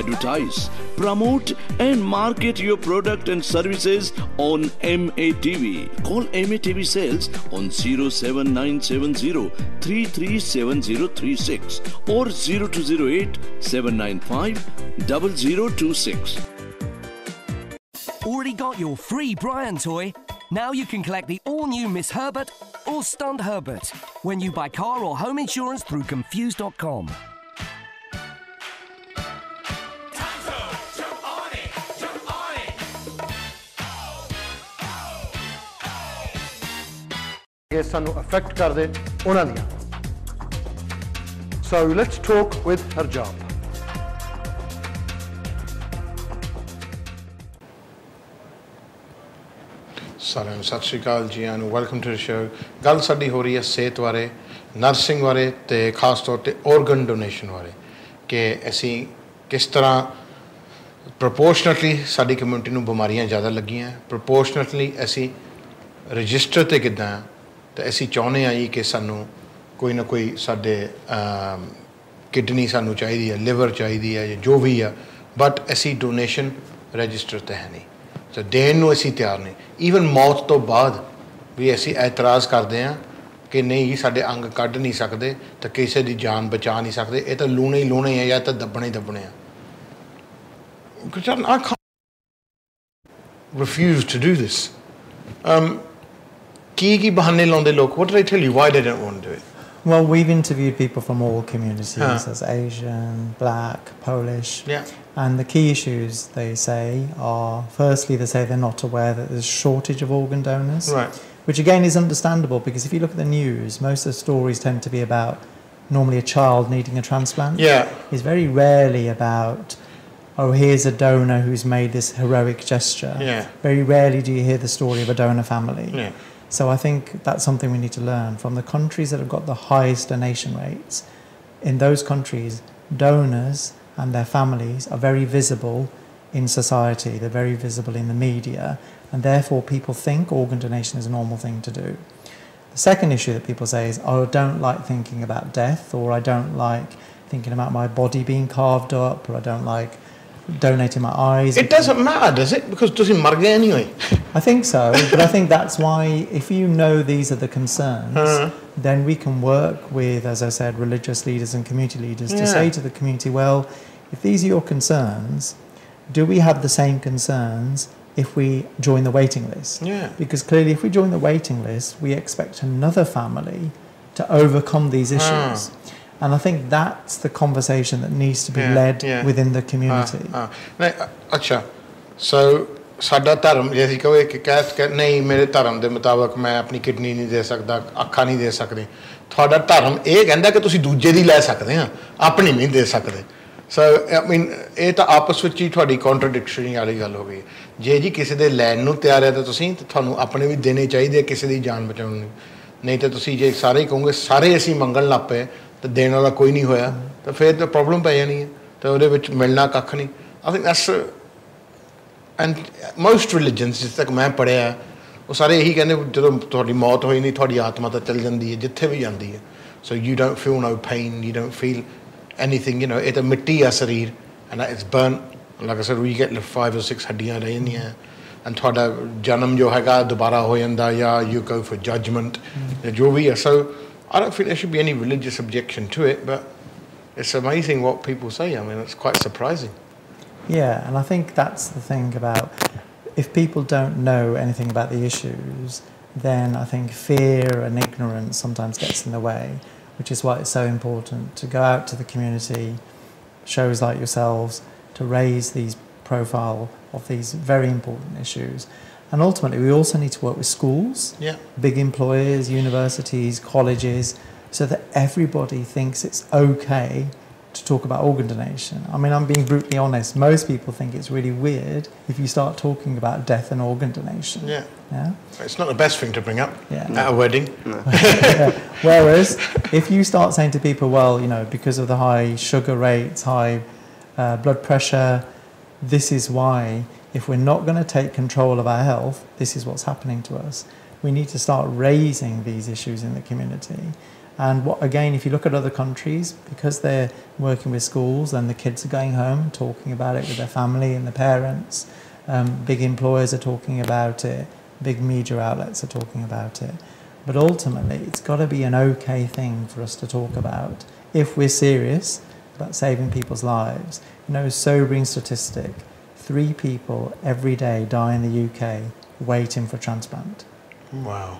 Advertise, promote and market your product and services on MATV. Call MATV sales on 07970 337036 or 0208 795 0026. Already got your free Brian toy? Now you can collect the all-new Miss Herbert or Stunned Herbert when you buy car or home insurance through Confused.com. ਇਹ ਸਾਨੂੰ affect ਕਰਦੇ ਉਹਨਾਂ ਦੀਆਂ. So let's talk with Harjap. ਸਾਰਿਆਂ ਨੂੰ ਸਤਿ ਸ਼੍ਰੀ ਅਕਾਲ ਜੀ, ਆਨੂੰ welcome to the show. ਗੱਲ ਸਾਡੀ ਹੋ ਰਹੀ ਹੈ ਸਿਹਤ ਬਾਰੇ, ਨਰਸਿੰਗ ਬਾਰੇ ਅਤੇ ਖਾਸ ਤੌਰ 'ਤੇ ਔਰਗਨ ਡੋਨੇਸ਼ਨ ਬਾਰੇ, ਕਿ ਅਸੀਂ ਕਿਸ ਤਰ੍ਹਾਂ ਪ੍ਰਪੋਰਸ਼ਨਟਲੀ ਸਾਡੀ ਕਮਿਊਨਿਟੀ ਨੂੰ ਬਿਮਾਰੀਆਂ ਜ਼ਿਆਦਾ ਲੱਗੀਆਂ, ਪ੍ਰਪੋਰਸ਼ਨਟਲੀ ਅਸੀਂ ਰਜਿਸਟਰ 'ਤੇ ਕਿੱਦਾਂ ਆ, ਅਤੇ ਅਸੀਂ ਚਾਹੁੰਦੇ ਹਾਂ ਜੀ ਕਿ ਸਾਨੂੰ ਕੋਈ ਨਾ ਕੋਈ ਸਾਡੇ ਕਿਡਨੀ ਸਾਨੂੰ ਚਾਹੀਦੀ ਹੈ, ਲਿਵਰ ਚਾਹੀਦੀ ਹੈ, ਜਾਂ ਜੋ ਵੀ ਆ, ਬਟ ਅਸੀਂ ਡੋਨੇਸ਼ਨ ਰਜਿਸਟਰ 'ਤੇ ਹੈ ਨਹੀਂ, ਸੋ ਦੇਣ ਨੂੰ ਅਸੀਂ ਤਿਆਰ ਨਹੀਂ. ਈਵਨ ਮੌਤ ਤੋਂ ਬਾਅਦ ਵੀ ਅਸੀਂ ਐਤਰਾਜ਼ ਕਰਦੇ ਹਾਂ ਕਿ ਨਹੀਂ ਜੀ ਸਾਡੇ ਅੰਗ ਕੱਢ ਨਹੀਂ ਸਕਦੇ ਤਾਂ ਕਿਸੇ ਦੀ ਜਾਨ ਬਚਾ ਨਹੀਂ ਸਕਦੇ, ਇਹ ਤਾਂ ਲੂਣੇ ਹੀ ਲੂਣੇ ਆ ਜਾਂ ਤਾਂ ਦੱਬਣੇ ਹੀ ਦੱਬਣੇ ਆ. I can't refuse to do this. ਕੀ ਬਹਾਨੇ ਲਾਉਂਦੇ ਲੋਕ? What did I tell you? Why they don't want to do it? Well, we've interviewed people from all communities, as Asian, Black, Polish. Yeah. And the key issues they say are, firstly, they say they're not aware that there's a shortage of organ donors. Right. Which again is understandable, because if you look at the news, most of the stories tend to be about normally a child needing a transplant. Yeah. It's very rarely about, oh, here's a donor who's made this heroic gesture. Yeah. Very rarely do you hear the story of a donor family. Yeah. So I think that's something we need to learn from the countries that have got the highest donation rates. In those countries, donors and their families are very visible in society. They're very visible in the media, and therefore people think organ donation is a normal thing to do. The second issue that people say is, oh, I don't like thinking about death, or I don't like thinking about my body being carved up, or I don't like donating my eyes. It doesn't matter, does it? Because it doesn't matter anyway. I think so, but I think that's why, if you know these are the concerns, then we can work with, as I said, religious leaders and community leaders to say to the community, well, if these are your concerns, do we have the same concerns if we join the waiting list? Yeah. Because clearly, if we join the waiting list, we expect another family to overcome these issues. And I think that's the conversation that needs to be led within the community. ਅੱਛਾ, so ਸਾਡਾ ਧਰਮ ਜੇ ਅਸੀਂ ਕਹੇ ਕਿ ਕਹਿ ਨਹੀਂ ਮੇਰੇ ਧਰਮ ਦੇ ਮੁਤਾਬਕ ਮੈਂ ਆਪਣੀ ਕਿਡਨੀ ਨਹੀਂ ਦੇ ਸਕਦਾ, ਅੱਖਾਂ ਨਹੀਂ ਦੇ ਸਕਦੇ, ਤੁਹਾਡਾ ਧਰਮ ਇਹ ਕਹਿੰਦਾ ਕਿ ਤੁਸੀਂ ਦੂਜੇ ਦੀ ਲੈ ਸਕਦੇ ਆ, ਆਪਣੀ ਨਹੀਂ ਦੇ ਸਕਦੇ. ਸੋ ਆਈ ਮੀਨ ਇਹ ਤਾਂ ਆਪਸ ਵਿੱਚ ਹੀ ਤੁਹਾਡੀ ਕੰਟਰਡਿਕਸ਼ਨ ਵਾਲੀ ਗੱਲ ਹੋ ਗਈ. ਜੇ ਜੀ ਕਿਸੇ ਦੇ ਲੈਣ ਨੂੰ ਤਿਆਰ ਹੈ ਤਾਂ ਤੁਸੀਂ ਤੁਹਾਨੂੰ ਆਪਣੇ ਵੀ ਦੇਣੇ ਚਾਹੀਦੇ ਕਿਸੇ ਦੀ ਜਾਨ ਬਚਾਉਣ ਨੂੰ. ਨਹੀਂ ਤਾਂ ਤੁਸੀਂ ਜੇ ਸਾਰੇ ਹੀ ਕਹੋਗੇ ਸਾਰੇ ਅਸੀਂ ਮੰਗਣ ਲੱਗ ਪਏ ਤਾਂ ਦੇਣ ਵਾਲਾ ਕੋਈ ਨਹੀਂ ਹੋਇਆ, ਤਾਂ ਫਿਰ ਤਾਂ ਪ੍ਰੋਬਲਮ ਪੈ ਜਾਣੀ ਹੈ, ਤਾਂ ਉਹਦੇ ਵਿੱਚ ਮਿਲਣਾ ਕੱਖ ਨਹੀਂ. I think that's and most religions ਜਿਸ ਤੱਕ ਮੈਂ ਪੜ੍ਹਿਆ ਉਹ ਸਾਰੇ ਇਹੀ ਕਹਿੰਦੇ ਜਦੋਂ ਤੁਹਾਡੀ ਮੌਤ ਹੋਈ ਨਹੀਂ ਤੁਹਾਡੀ ਆਤਮਾ ਤਾਂ ਚੱਲ ਜਾਂਦੀ ਹੈ ਜਿੱਥੇ ਵੀ ਜਾਂਦੀ ਹੈ. So you don't feel no pain, you don't feel anything, you know ਇਹ ਤਾਂ ਮਿੱਟੀ ਆ ਸਰੀਰ, and it's burn like I said we get 5 or 6 ਹੱਡੀਆਂ ਰਹਿ ਜਾਂਦੀਆਂ, and थोड़ा जन्म जो हैगा दोबारा हो जाता या you go for judgment जो भी है. So I don't think there should be any religious objection to it, but it's amazing what people say. I mean, it's quite surprising. Yeah, and I think that's the thing about, if people don't know anything about the issues, then I think fear and ignorance sometimes gets in the way, which is why it's so important to go out to the community, shows like yourselves, to raise these profile of these very important issues. And ultimately, we also need to work with schools, big employers, universities, colleges, so that everybody thinks it's okay to talk about organ donation. I mean, I'm being brutally honest. Most people think it's really weird if you start talking about death and organ donation. Yeah. Yeah. It's not the best thing to bring up at a wedding. Whereas, if you start saying to people, well, you know, because of the high sugar rates, high blood pressure, this is why, if we're not going to take control of our health, this is what's happening to us. We need to start raising these issues in the community. And what, again, if you look at other countries, because they're working with schools and the kids are going home talking about it with their family and the parents, big employers are talking about it, big media outlets are talking about it. But ultimately, it's got to be an okay thing for us to talk about if we're serious about saving people's lives. You know, sobering statistic, 3 people every day die in the UK waiting for transplant. Wow.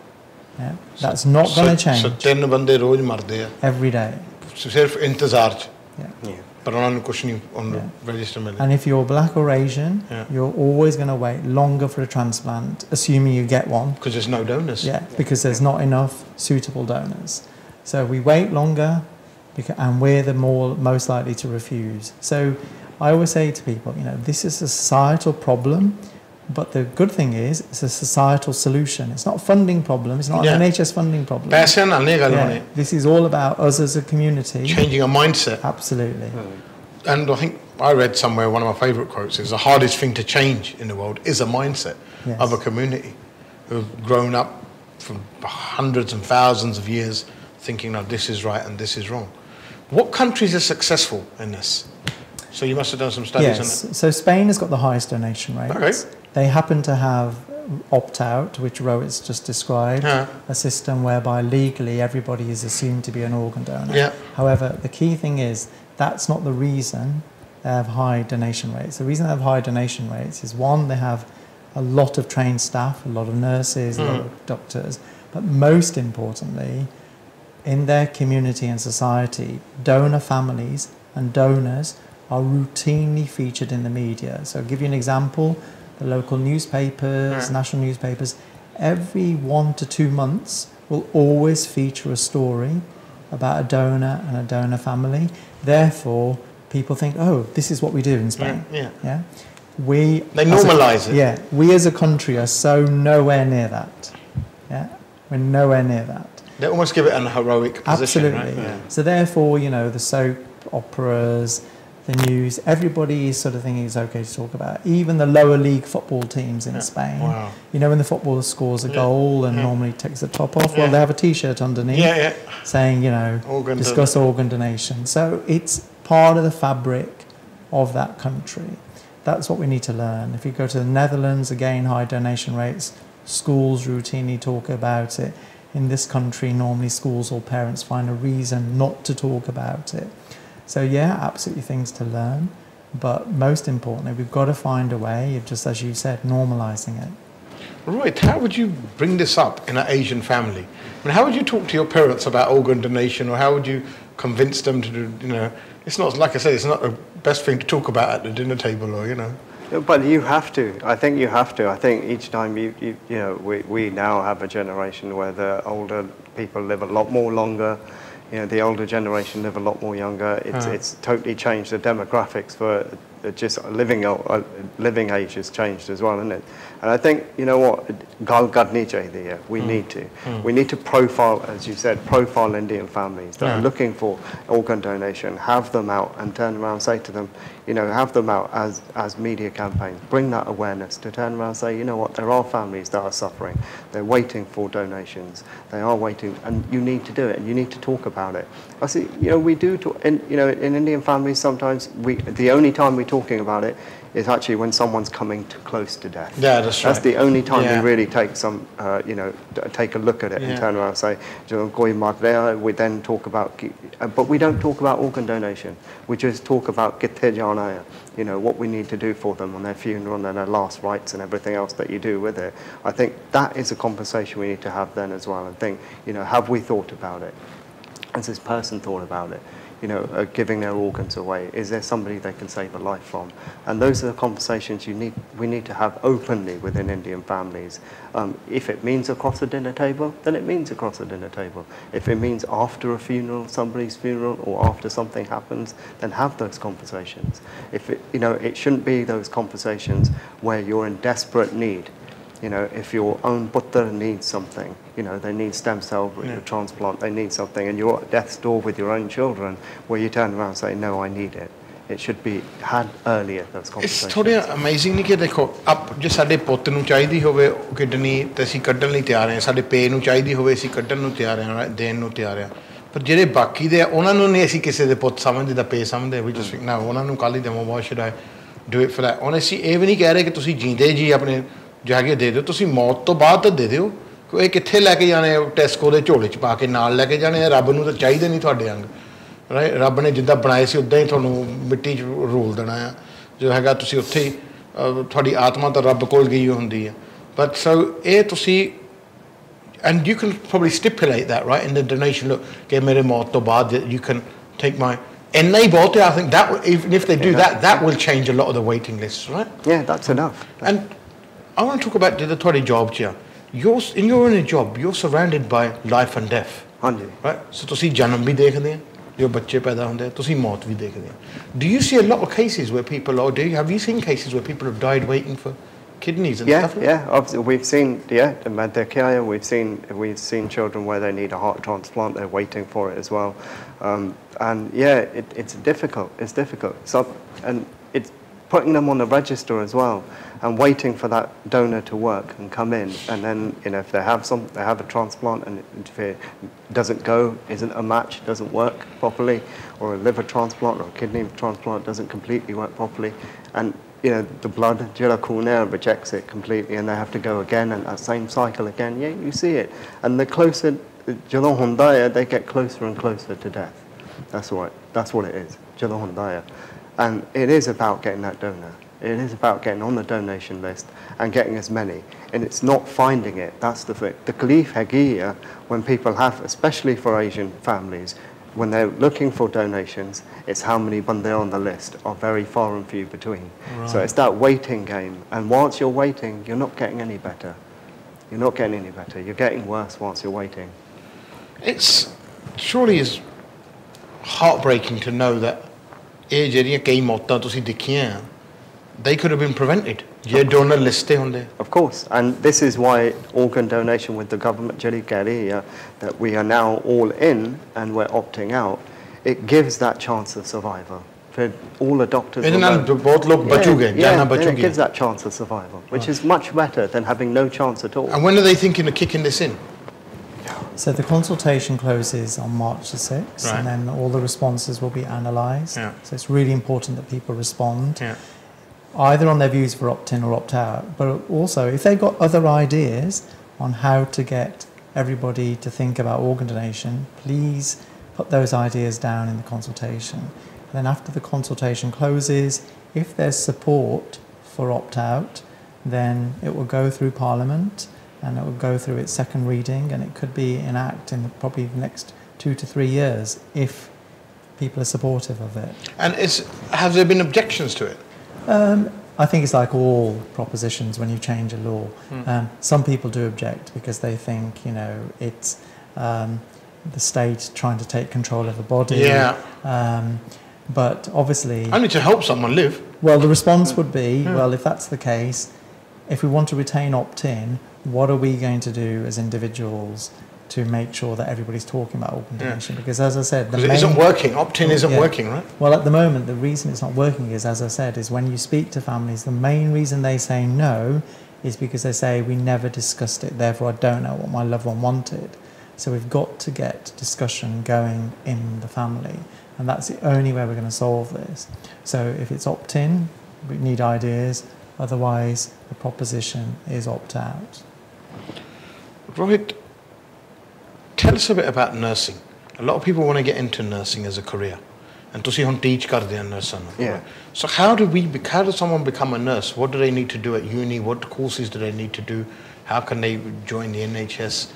Yeah, that's not going to change. So 10 बंदे रोज मरते हैं. Every day. सिर्फ इंतजार च. Yeah. पर उन्होंने कुछ नहीं on register में. And if you're black or Asian, you're always going to wait longer for a transplant, assuming you get one. Because there's no donors. Yeah, because there's not enough suitable donors. So we wait longer, and we're the most likely to refuse. So I always say to people, you know, this is a societal problem. But the good thing is, it's a societal solution. It's not a funding problem. It's not an NHS funding problem. This is all about us as a community. Changing a mindset. Absolutely. And I think I read somewhere, one of my favourite quotes is, the hardest thing to change in the world is a mindset of a community who've grown up from hundreds and thousands of years thinking, no, this is right and this is wrong. What countries are successful in this? So you must have done some studies on it. So Spain has got the highest donation rates. Okay. They happen to have opt-out, which Rohit's just described, a system whereby legally everybody is assumed to be an organ donor. Yeah. However, the key thing is, that's not the reason they have high donation rates. The reason they have high donation rates is, one, they have a lot of trained staff, a lot of nurses, a lot of doctors, but most importantly, in their community and society, donor families and donors are routinely featured in the media. So I'll give you an example. The local newspapers, national newspapers, every 1 to 2 months will always feature a story about a donor and a donor family. Therefore, people think, oh, this is what we do in Spain. Yeah. They normalise it. Yeah. We as a country are so nowhere near that. Yeah. We're nowhere near that. They almost give it an heroic position, Absolutely. right? Yeah. So therefore, you know, the soap operas, the news, everybody is sort of thinking it's okay to talk about. Even the lower league football teams in Spain. Wow. You know, when the footballer scores a goal and normally takes the top off, well, they have a T-shirt underneath saying, you know, discuss organ donation. So it's part of the fabric of that country. That's what we need to learn. If you go to the Netherlands, again, high donation rates, schools routinely talk about it. In this country, normally schools or parents find a reason not to talk about it. So yeah, absolutely things to learn, but most importantly, we've got to find a way of, just as you said, normalising it. Right, how would you bring this up in an Asian family? I mean, how would you talk to your parents about organ donation, or how would you convince them to do, you know, it's not, like I said, it's not the best thing to talk about at the dinner table, or, you know. But you have to. I think you have to. I think each time you know, we now have a generation where the older people live a lot more longer. You know, the older generation live a lot more younger. It's totally changed the demographics for just living age has changed as well, isn't it? And I think, you know what, we need to profile, as you said, profile Indian families that are looking for organ donation, have them out and turn around and say to them, you know, have them out as media campaigns, bring that awareness to turn around and say, you know what, there are families that are suffering, they're waiting for donations, they are waiting, and you need to do it, and you need to talk about it. I see, you know, we do talk, in Indian families sometimes, the only time we talking about it is actually when someone's coming too close to death. Yeah, that's right. That's the only time Yeah. we really take some, take a look at it and turn around and say, we then talk about, but we don't talk about organ donation. We just talk about what we need to do for them on their funeral and their last rites and everything else that you do with it. I think that is a conversation we need to have then as well, and think, have we thought about it? Has this person thought about it? Giving their organs away. Is there somebody they can save a life from? And those are the conversations we need to have openly within Indian families. If it means across a dinner table, then it means across a dinner table. If it means after a funeral, somebody's funeral, or after something happens, then have those conversations. If it shouldn't be those conversations where you're in desperate need. If your own putra needs something, they need stem cell transplant, they need something, and you're at death's door with your own children, where you turn around and say, no, I need it. It should be had earlier, those conversations. It's थोड़ा amazing नहीं कि देखो अब जो साडे पुੱਤ ਨੂੰ ਚਾਹੀਦੀ ਹੋਵੇ ਕਿਡਨੀ ਤੇ ਅਸੀਂ ਕੱਢਣ ਲਈ ਤਿਆਰ ਹਾਂ ਸਾਡੇ ਪੇ ਨੂੰ ਚਾਹੀਦੀ ਹੋਵੇ ਅਸੀਂ ਕੱਢਣ ਨੂੰ ਤਿਆਰ ਹਾਂ ਦੇਣ ਨੂੰ ਤਿਆਰ ਹਾਂ ਪਰ ਜਿਹੜੇ ਬਾਕੀ ਦੇ ਉਹਨਾਂ ਨੂੰ ਨਹੀਂ ਅਸੀਂ ਕਿਸੇ ਦੇ ਪੁੱਤ ਸਮਝਦੇ ਦਾ ਪੇ ਸਮਝਦੇ ਵੀ just ਨਾ ਉਹਨਾਂ ਨੂੰ ਕੱਲ ਹੀ ਦੇਵਾਂ why should I do it for that ਹੁਣ ਅਸੀਂ ਇਹ ਵੀ ਨਹੀਂ ਕਹਿ ਰਹੇ ਕਿ ਤੁਸੀਂ ਜੀਂਦੇ ਜੀ ਆਪਣੇ ਜਾ ਕੇ ਦੇ ਦਿਓ ਤੁਸੀਂ ਮੌਤ ਤੋਂ ਬਾਅਦ ਤਾਂ ਦੇ ਦਿਓ ਇਹ ਕਿੱਥੇ ਲੈ ਕੇ ਜਾਣੇ ਟੈਸਕੋ ਦੇ ਝੋਲੇ 'ਚ ਪਾ ਕੇ ਨਾਲ ਲੈ ਕੇ ਜਾਣੇ ਰੱਬ ਨੂੰ ਤਾਂ ਚਾਹੀਦੇ ਨਹੀਂ ਤੁਹਾਡੇ ਅੰਗ ਰਾਈਟ ਰੱਬ ਨੇ ਜਿੱਦਾਂ ਬਣਾਏ ਸੀ ਉੱਦਾਂ ਹੀ ਤੁਹਾਨੂੰ ਮਿੱਟੀ 'ਚ ਰੋਲ ਦੇਣਾ ਆ ਜੋ ਹੈਗਾ ਤੁਸੀਂ ਉੱਥੇ ਹੀ ਤੁਹਾਡੀ ਆਤਮਾ ਤਾਂ ਰੱਬ ਕੋਲ ਗਈ ਹੁੰਦੀ ਹੈ ਬਟ ਸੋ ਇਹ ਤੁਸੀਂ and you can probably stipulate that right in the donation look ਕਿ ਮੇਰੇ ਮੌਤ ਤੋਂ ਬਾਅਦ you can take my ਇੰਨਾ ਹੀ ਬਹੁਤ ਹੈ I think that even if they do that will change a lot of the waiting lists right yeah that's enough and I want to talk about the ਤੁਹਾਡੀ job 'ਚ ਆ you're in a job you're surrounded by life and death ਹਾਂਜੀ right so ਤੁਸੀਂ ਜਨਮ ਵੀ ਦੇਖਦੇ ਆ ਜੋ ਬੱਚੇ ਪੈਦਾ ਹੁੰਦੇ ਆ ਤੁਸੀਂ ਮੌਤ ਵੀ ਦੇਖਦੇ ਆ do you see a lot of cases where people have you seen cases where people have died waiting for kidneys and stuff like that? We've seen we've seen children where they need a heart transplant, they're waiting for it as well, and it's difficult so and it's putting them on the register as well and waiting for that donor to work and come in, and then if they have a transplant and if it doesn't go, isn't a match, doesn't work properly, or a liver transplant or a kidney transplant doesn't completely work properly, and the blood rejects it completely and they have to go again and that same cycle again. You see it, and the closer they get closer and closer to death. That's what it is, and it is about getting that donor. It is about getting on the donation list and getting as many, and it's not finding it. That's the thing. The Khalif Hagiya, when people have, especially for Asian families, when they're looking for donations, it's how many bande on the list are very far and few between. Right. So it's that waiting game, and once you're waiting, you're not getting any better. You're getting worse once you're waiting. It's surely is heartbreaking to know that ਇਹ ਜਿਹੜੀਆਂ ਕਈ ਮੌਤਾਂ ਤੁਸੀਂ ਦੇਖੀਆਂ they could have been prevented ਜੇ donor list ਤੇ ਹੁੰਦੇ of course, and this is why organ donation with the government that we are now all in and we're opting out, it gives that chance of survival for all the doctors. बहुत लोग बचोगे जाना बचोगे. It gives that chance of survival, which is much better than having no chance at all. And when are they thinking of kicking this in? So the consultation closes on March the 6th, right. And then all the responses will be analysed. Yeah. So it's really important that people respond, either on their views for opt-in or opt-out, but also if they've got other ideas on how to get everybody to think about organ donation, please put those ideas down in the consultation. And then after the consultation closes, if there's support for opt-out, then it will go through Parliament, and it will go through its second reading, and it could be in act in probably the next 2 to 3 years if people are supportive of it. And have there been objections to it? I think it's like all propositions when you change a law. Some people do object because they think, it's the state trying to take control of the body. Yeah. But obviously... Only to help someone live. Well, the response would be, well, if that's the case, if we want to retain opt-in, what are we going to do as individuals to make sure that everybody's talking about organ donation? Because as I said... Because it isn't working. Opt-in isn't working, right? Well, at the moment, the reason it's not working is, as I said, is when you speak to families, the main reason they say no is because they say, we never discussed it, therefore I don't know what my loved one wanted. So we've got to get discussion going in the family. And that's the only way we're going to solve this. So if it's opt-in, we need ideas. Otherwise, the proposition is opt-out. Rohit, tell us a bit about nursing. A lot of people want to get into nursing as a career. And ਤੁਸੀਂ ਹੁਣ teach ਕਰਦੇ ਆ nurse ਨੂੰ. Yeah. So how does someone become a nurse? What do they need to do at uni? What courses do they need to do? How can they join the NHS?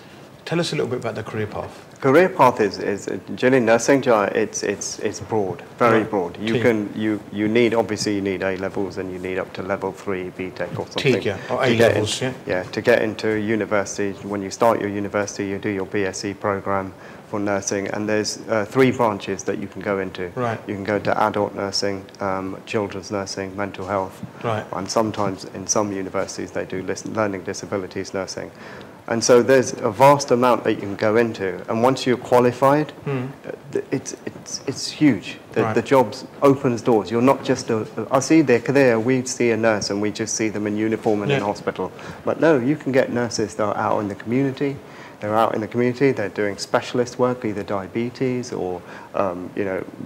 Tell us a little bit about the career path. Career path is generally nursing. It's broad, very broad. You need A levels and you need up to level 3 BTEC or something. Or A levels, to get into university. When you start your university, you do your BSc program for nursing, and there's 3 branches that you can go into. Right. You can go to adult nursing, children's nursing, mental health, right. And sometimes in some universities they do learning disabilities nursing. And so there's a vast amount that you can go into, and once you're qualified, it's huge. The jobs opens doors. You're not just I see there we see a nurse and we just see them in uniform and in hospital. But no, you can get nurses that are out in the community. They're out in the community, they're doing specialist work, either diabetes or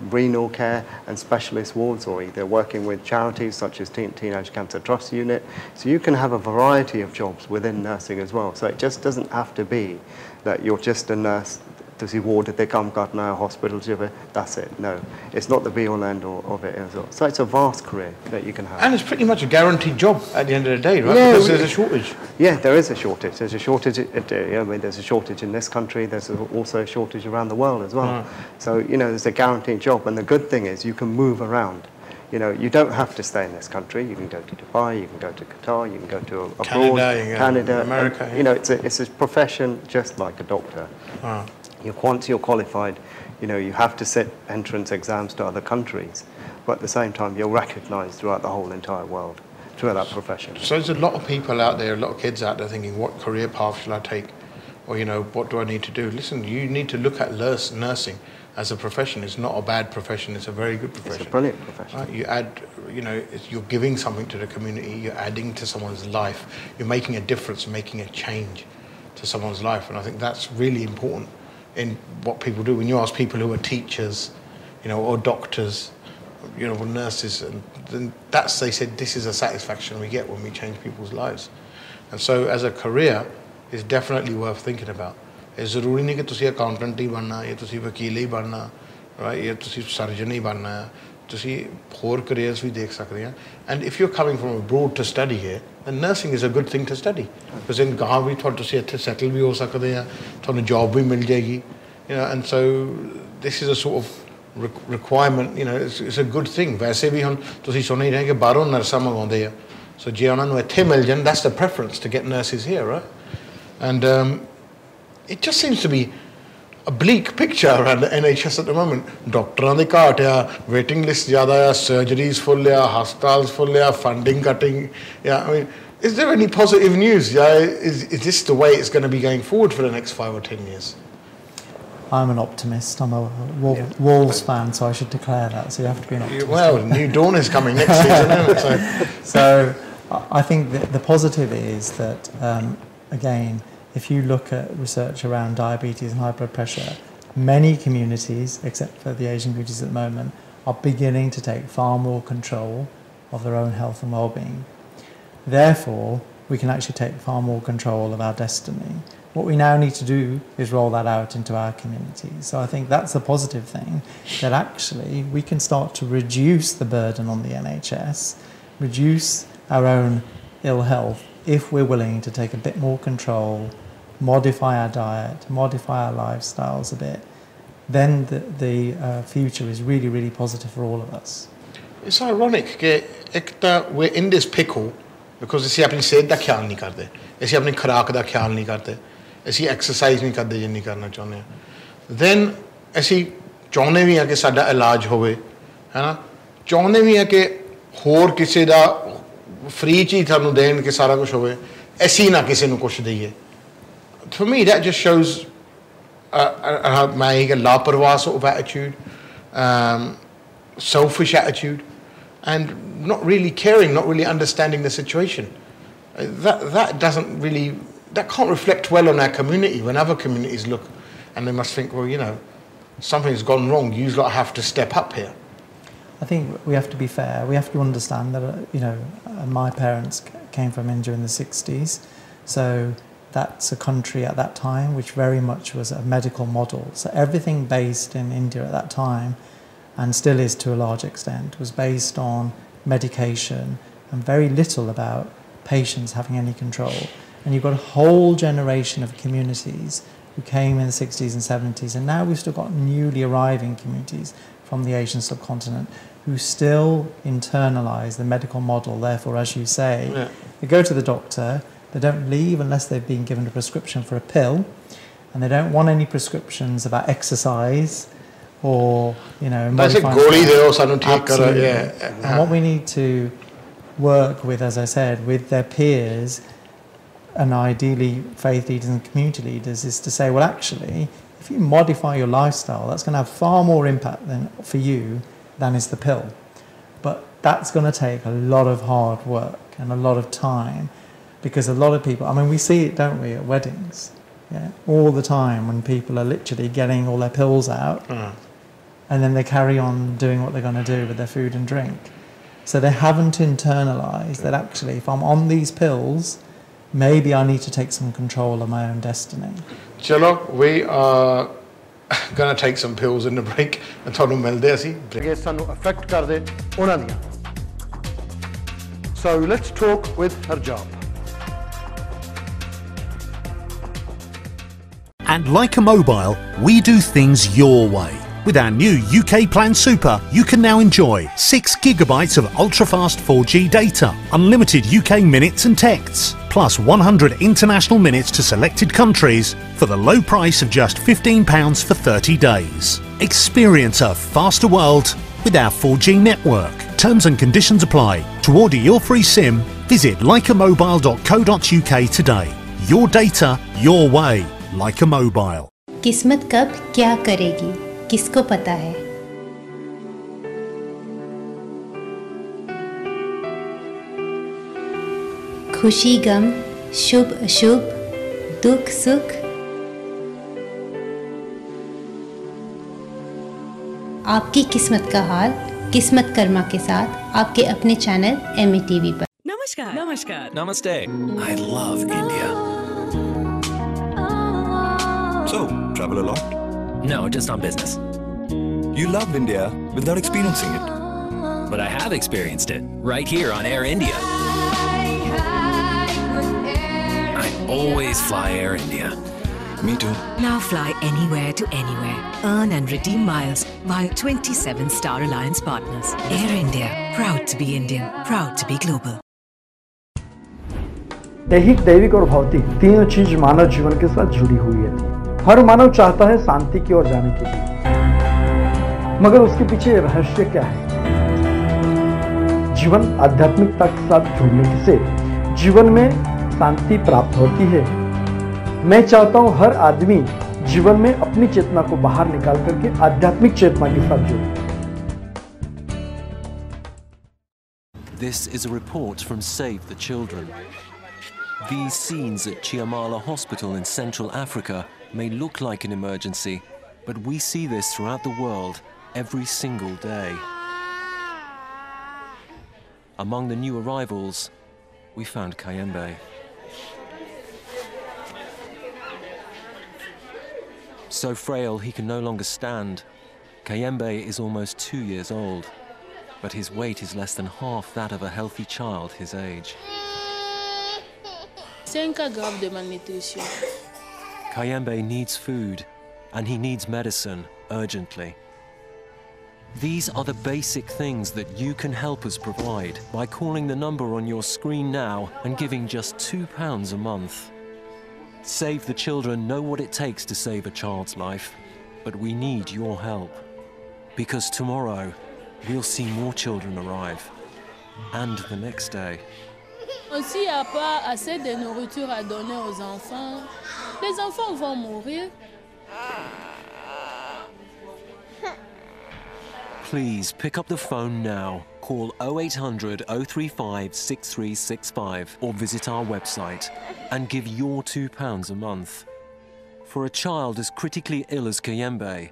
renal care and specialist wards, or either working with charities such as Teenage Cancer Trust Unit. So you can have a variety of jobs within nursing as well. So it just doesn't have to be that you're just a nurse. Does he ward they come got now hospital that's it. No, it's not the be all end all of it as well. So it's a vast career that you can have. And it's pretty much a guaranteed job at the end of the day, right? Yeah, because there's a shortage. Yeah, there is a shortage. There's a shortage. There's a shortage in this country. There's also a shortage around the world as well. So there's a guaranteed job, and the good thing is you can move around. You don't have to stay in this country. You can go to Dubai, you can go to Qatar, you can go to abroad, Canada, America. It's a profession just like a doctor. Once you're qualified, you have to sit entrance exams to other countries, but at the same time you're recognised throughout the whole entire world through that profession. So there's a lot of people out there, a lot of kids out there thinking, what career path should I take? Or, what do I need to do? Listen, you need to look at nursing as a profession. It's not a bad profession, it's a very good profession. It's a brilliant profession. Right? You add, you're giving something to the community, you're adding to someone's life, you're making a difference, making a change to someone's life, and I think that's really important in what people do. When you ask people who are teachers, or doctors, or nurses, and then they said this is a satisfaction we get when we change people's lives. And so as a career, it's definitely worth thinking about. It's ज़रूरी नहीं कि तुसी accountant ही बनना, या तुसी वकील ही बनना, right? या तुसी surgeon ही बनना, तुसी four careers भी देख सकते हैं. And if you're coming from abroad to study here, then nursing is a good thing to study, because in गाँव भी थोड़ा तुसी इत्थे settle भी हो सकते हैं, थोड़ा job भी मिल जाएगी, and so this is a sort of requirement, it's a good thing. वैसे भी हम तुसी सुन ही रहे कि बाहरों नर्सां मंगाਉਂਦੇ हैं, so जे उन्हां ਨੂੰ ਇੱਥੇ मिल जान, that's the preference to get nurses here, right? And it just seems to be a bleak picture around the NHS at the moment. Doctors the cart, waiting list zyada, surgeries full, hospitals full, funding cutting. I mean, is there any positive news? Is this the way it's going to be going forward for the next 5 or 10 years? I'm an optimist. I'm a Wolves fan, so I should declare that. So you have to be an optimist. Well, New Dawn is coming next season, isn't it? So I think that the positive is that, again, if you look at research around diabetes and high blood pressure, many communities, except for the Asian communities at the moment, are beginning to take far more control of their own health and well-being. Therefore, we can actually take far more control of our destiny. What we now need to do is roll that out into our communities. So I think that's a positive thing, that actually we can start to reduce the burden on the NHS, reduce our own ill health, if we're willing to take a bit more control, modify our diet, modify our lifestyles a bit, then the future is really, really positive for all of us. It's ironic that we're in this pickle because ਅਸੀਂ ਆਪਣੀ ਸਿਹਤ ਦਾ ਖਿਆਲ ਨਹੀਂ ਕਰਦੇ, ਅਸੀਂ ਆਪਣੀ ਖੁਰਾਕ ਦਾ ਖਿਆਲ ਨਹੀਂ ਕਰਦੇ, ਅਸੀਂ ਐਕਸਰਸਾਈਜ਼ ਨਹੀਂ ਕਰਦੇ ਜਿੰਨੀ ਕਰਨਾ ਚਾਹੁੰਦੇ ਹਾਂ. Then ਅਸੀਂ ਚਾਹੁੰਦੇ ਵੀ ਹਾਂ ਕਿ ਸਾਡਾ ਇਲਾਜ ਹੋਵੇ, ਹੈ ਨਾ, ਚਾਹੁੰਦੇ ਵੀ ਹਾਂ ਕਿ ਹੋਰ ਕਿਸੇ ਦਾ free ਚ ਹੀ ਤੁਹਾਨੂੰ ਦੇਣ ਕਿ ਸਾਰਾ ਕੁਝ ਹੋਵੇ, ਅਸੀਂ ਨਾ ਕਿਸੇ ਨੂੰ ਕੁਝ ਦਈਏ. For me, that just shows my ਲਾਪਰਵਾਹ sort of attitude, selfish attitude, and not really caring, not really understanding the situation. That doesn't really, that can't reflect well on our community when other communities look and they must think, well, something's gone wrong. You lot have to step up here. I think we have to be fair. We have to understand that, my parents came from India in the 60s. So that's a country at that time which very much was a medical model. So everything based in India at that time, and still is to a large extent, was based on medication and very little about patients having any control. And you've got a whole generation of communities who came in the 60s and 70s, and now we've still got newly arriving communities from the Asian subcontinent who still internalise the medical model. Therefore, as you say, they go to the doctor, they don't leave unless they've been given a prescription for a pill, and they don't want any prescriptions about exercise or, modifying. Absolutely. And what we need to work with, as I said, with their peers and ideally faith leaders and community leaders, is to say, well, actually, if you modify your lifestyle, that's going to have far more impact for you than is the pill. But that's going to take a lot of hard work and a lot of time, because a lot of people, we see it, don't we, at weddings, all the time, when people are literally getting all their pills out and then they carry on doing what they're going to do with their food and drink. So they haven't internalised that actually, if I'm on these pills, maybe I need to take some control of my own destiny. Chalo, we are going to take some pills in the break. And ਤੁਹਾਨੂੰ ਮਿਲਦੇ ਅਸੀਂ ਸਾਨੂੰ affect ਕਰਦੇ ਉਹਨਾਂ ਦੀਆਂ. So let's talk with Harjap. And like a mobile, we do things your way. With our new UK Plan Super, you can now enjoy 6 gigabytes of ultra-fast 4G data, unlimited UK minutes and texts, plus 100 international minutes to selected countries for the low price of just £15 for 30 days. Experience a faster world with our 4G network. Terms and conditions apply. To order your free SIM, visit likeamobile.co.uk today. Your data, your way. Like a mobile. किस्मत कब क्या करेगी, किसको पता है? खुशी गम, शुभ अशुभ, दुख सुख, आपकी किस्मत का हाल किस्मत कर्मा के साथ आपके अपने चैनल METV पर. Namaskar. Namaskar. Namaste. I love India. So, travel a lot? No, just on business. You love India without experiencing it. But I have experienced it right here on Air India. I always fly Air India. Me too. Now fly anywhere to anywhere. Earn and redeem miles via 27 Star Alliance partners. Air India. Proud to be Indian. Proud to be global. ऐहिक, दैविक और भौतिक तीनों चीज मानव जीवन के साथ जुड़ी हुई है. हर मानव चाहता है शांति की ओर जाने के लिए, मगर उसके पीछे रहस्य क्या है? जीवन आध्यात्मिकता के साथ जुड़ने से जीवन में शांति प्राप्त होती है. मैं चाहता हूं हर आदमी जीवन में अपनी चेतना को बाहर निकाल करके आध्यात्मिक चेतना के साथ जुड़े. This is a report from Save the Children. These scenes at Chiamala Hospital in Central Africa may look like an emergency, but we see this throughout the world every single day. Among the new arrivals, we found Kayembe. So frail he can no longer stand, Kayembe is almost 2 years old, but his weight is less than half that of a healthy child his age. C'est un cas grave de malnutrition. Kayembe needs food, and he needs medicine urgently. These are the basic things that you can help us provide by calling the number on your screen now and giving just £2 a month. Save the Children know what it takes to save a child's life, but we need your help. Because tomorrow, we'll see more children arrive. And the next day. S'il n'y a pas assez de nourriture à donner aux enfants, les enfants vont mourir. Please pick up the phone now. Call 0800 035 6365 or visit our website and give your £2 a month. For a child as critically ill as Kayembe,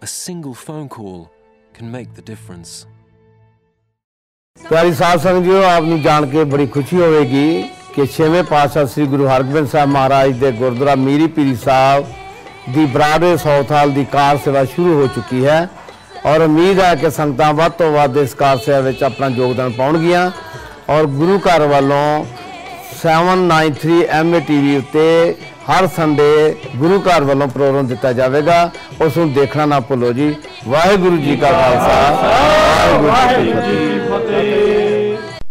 a single phone call can make the difference. प्यारी साध संगत जी, आपने जान के बड़ी खुशी होगी कि 6वें पातशाह श्री गुरु हरगोबिंद साहब महाराज दे गुरुद्वारा मीरी पीरी साहब दी ब्राडवे साउथ हाल दी कार सेवा शुरू हो चुकी है और उम्मीद है कि संगतां वध तो वध इस कार सेवा विच अपना योगदान पाउणगीਆਂ और गुरु घर वालों 793 MATV उत्ते हर संडे गुरु घर वालों प्रोग्राम दिता जाएगा, उसनूं देखना ना भुल्लो जी। वाहिगुरू जी का खालसा, वाहिगुरू जी की फतेह।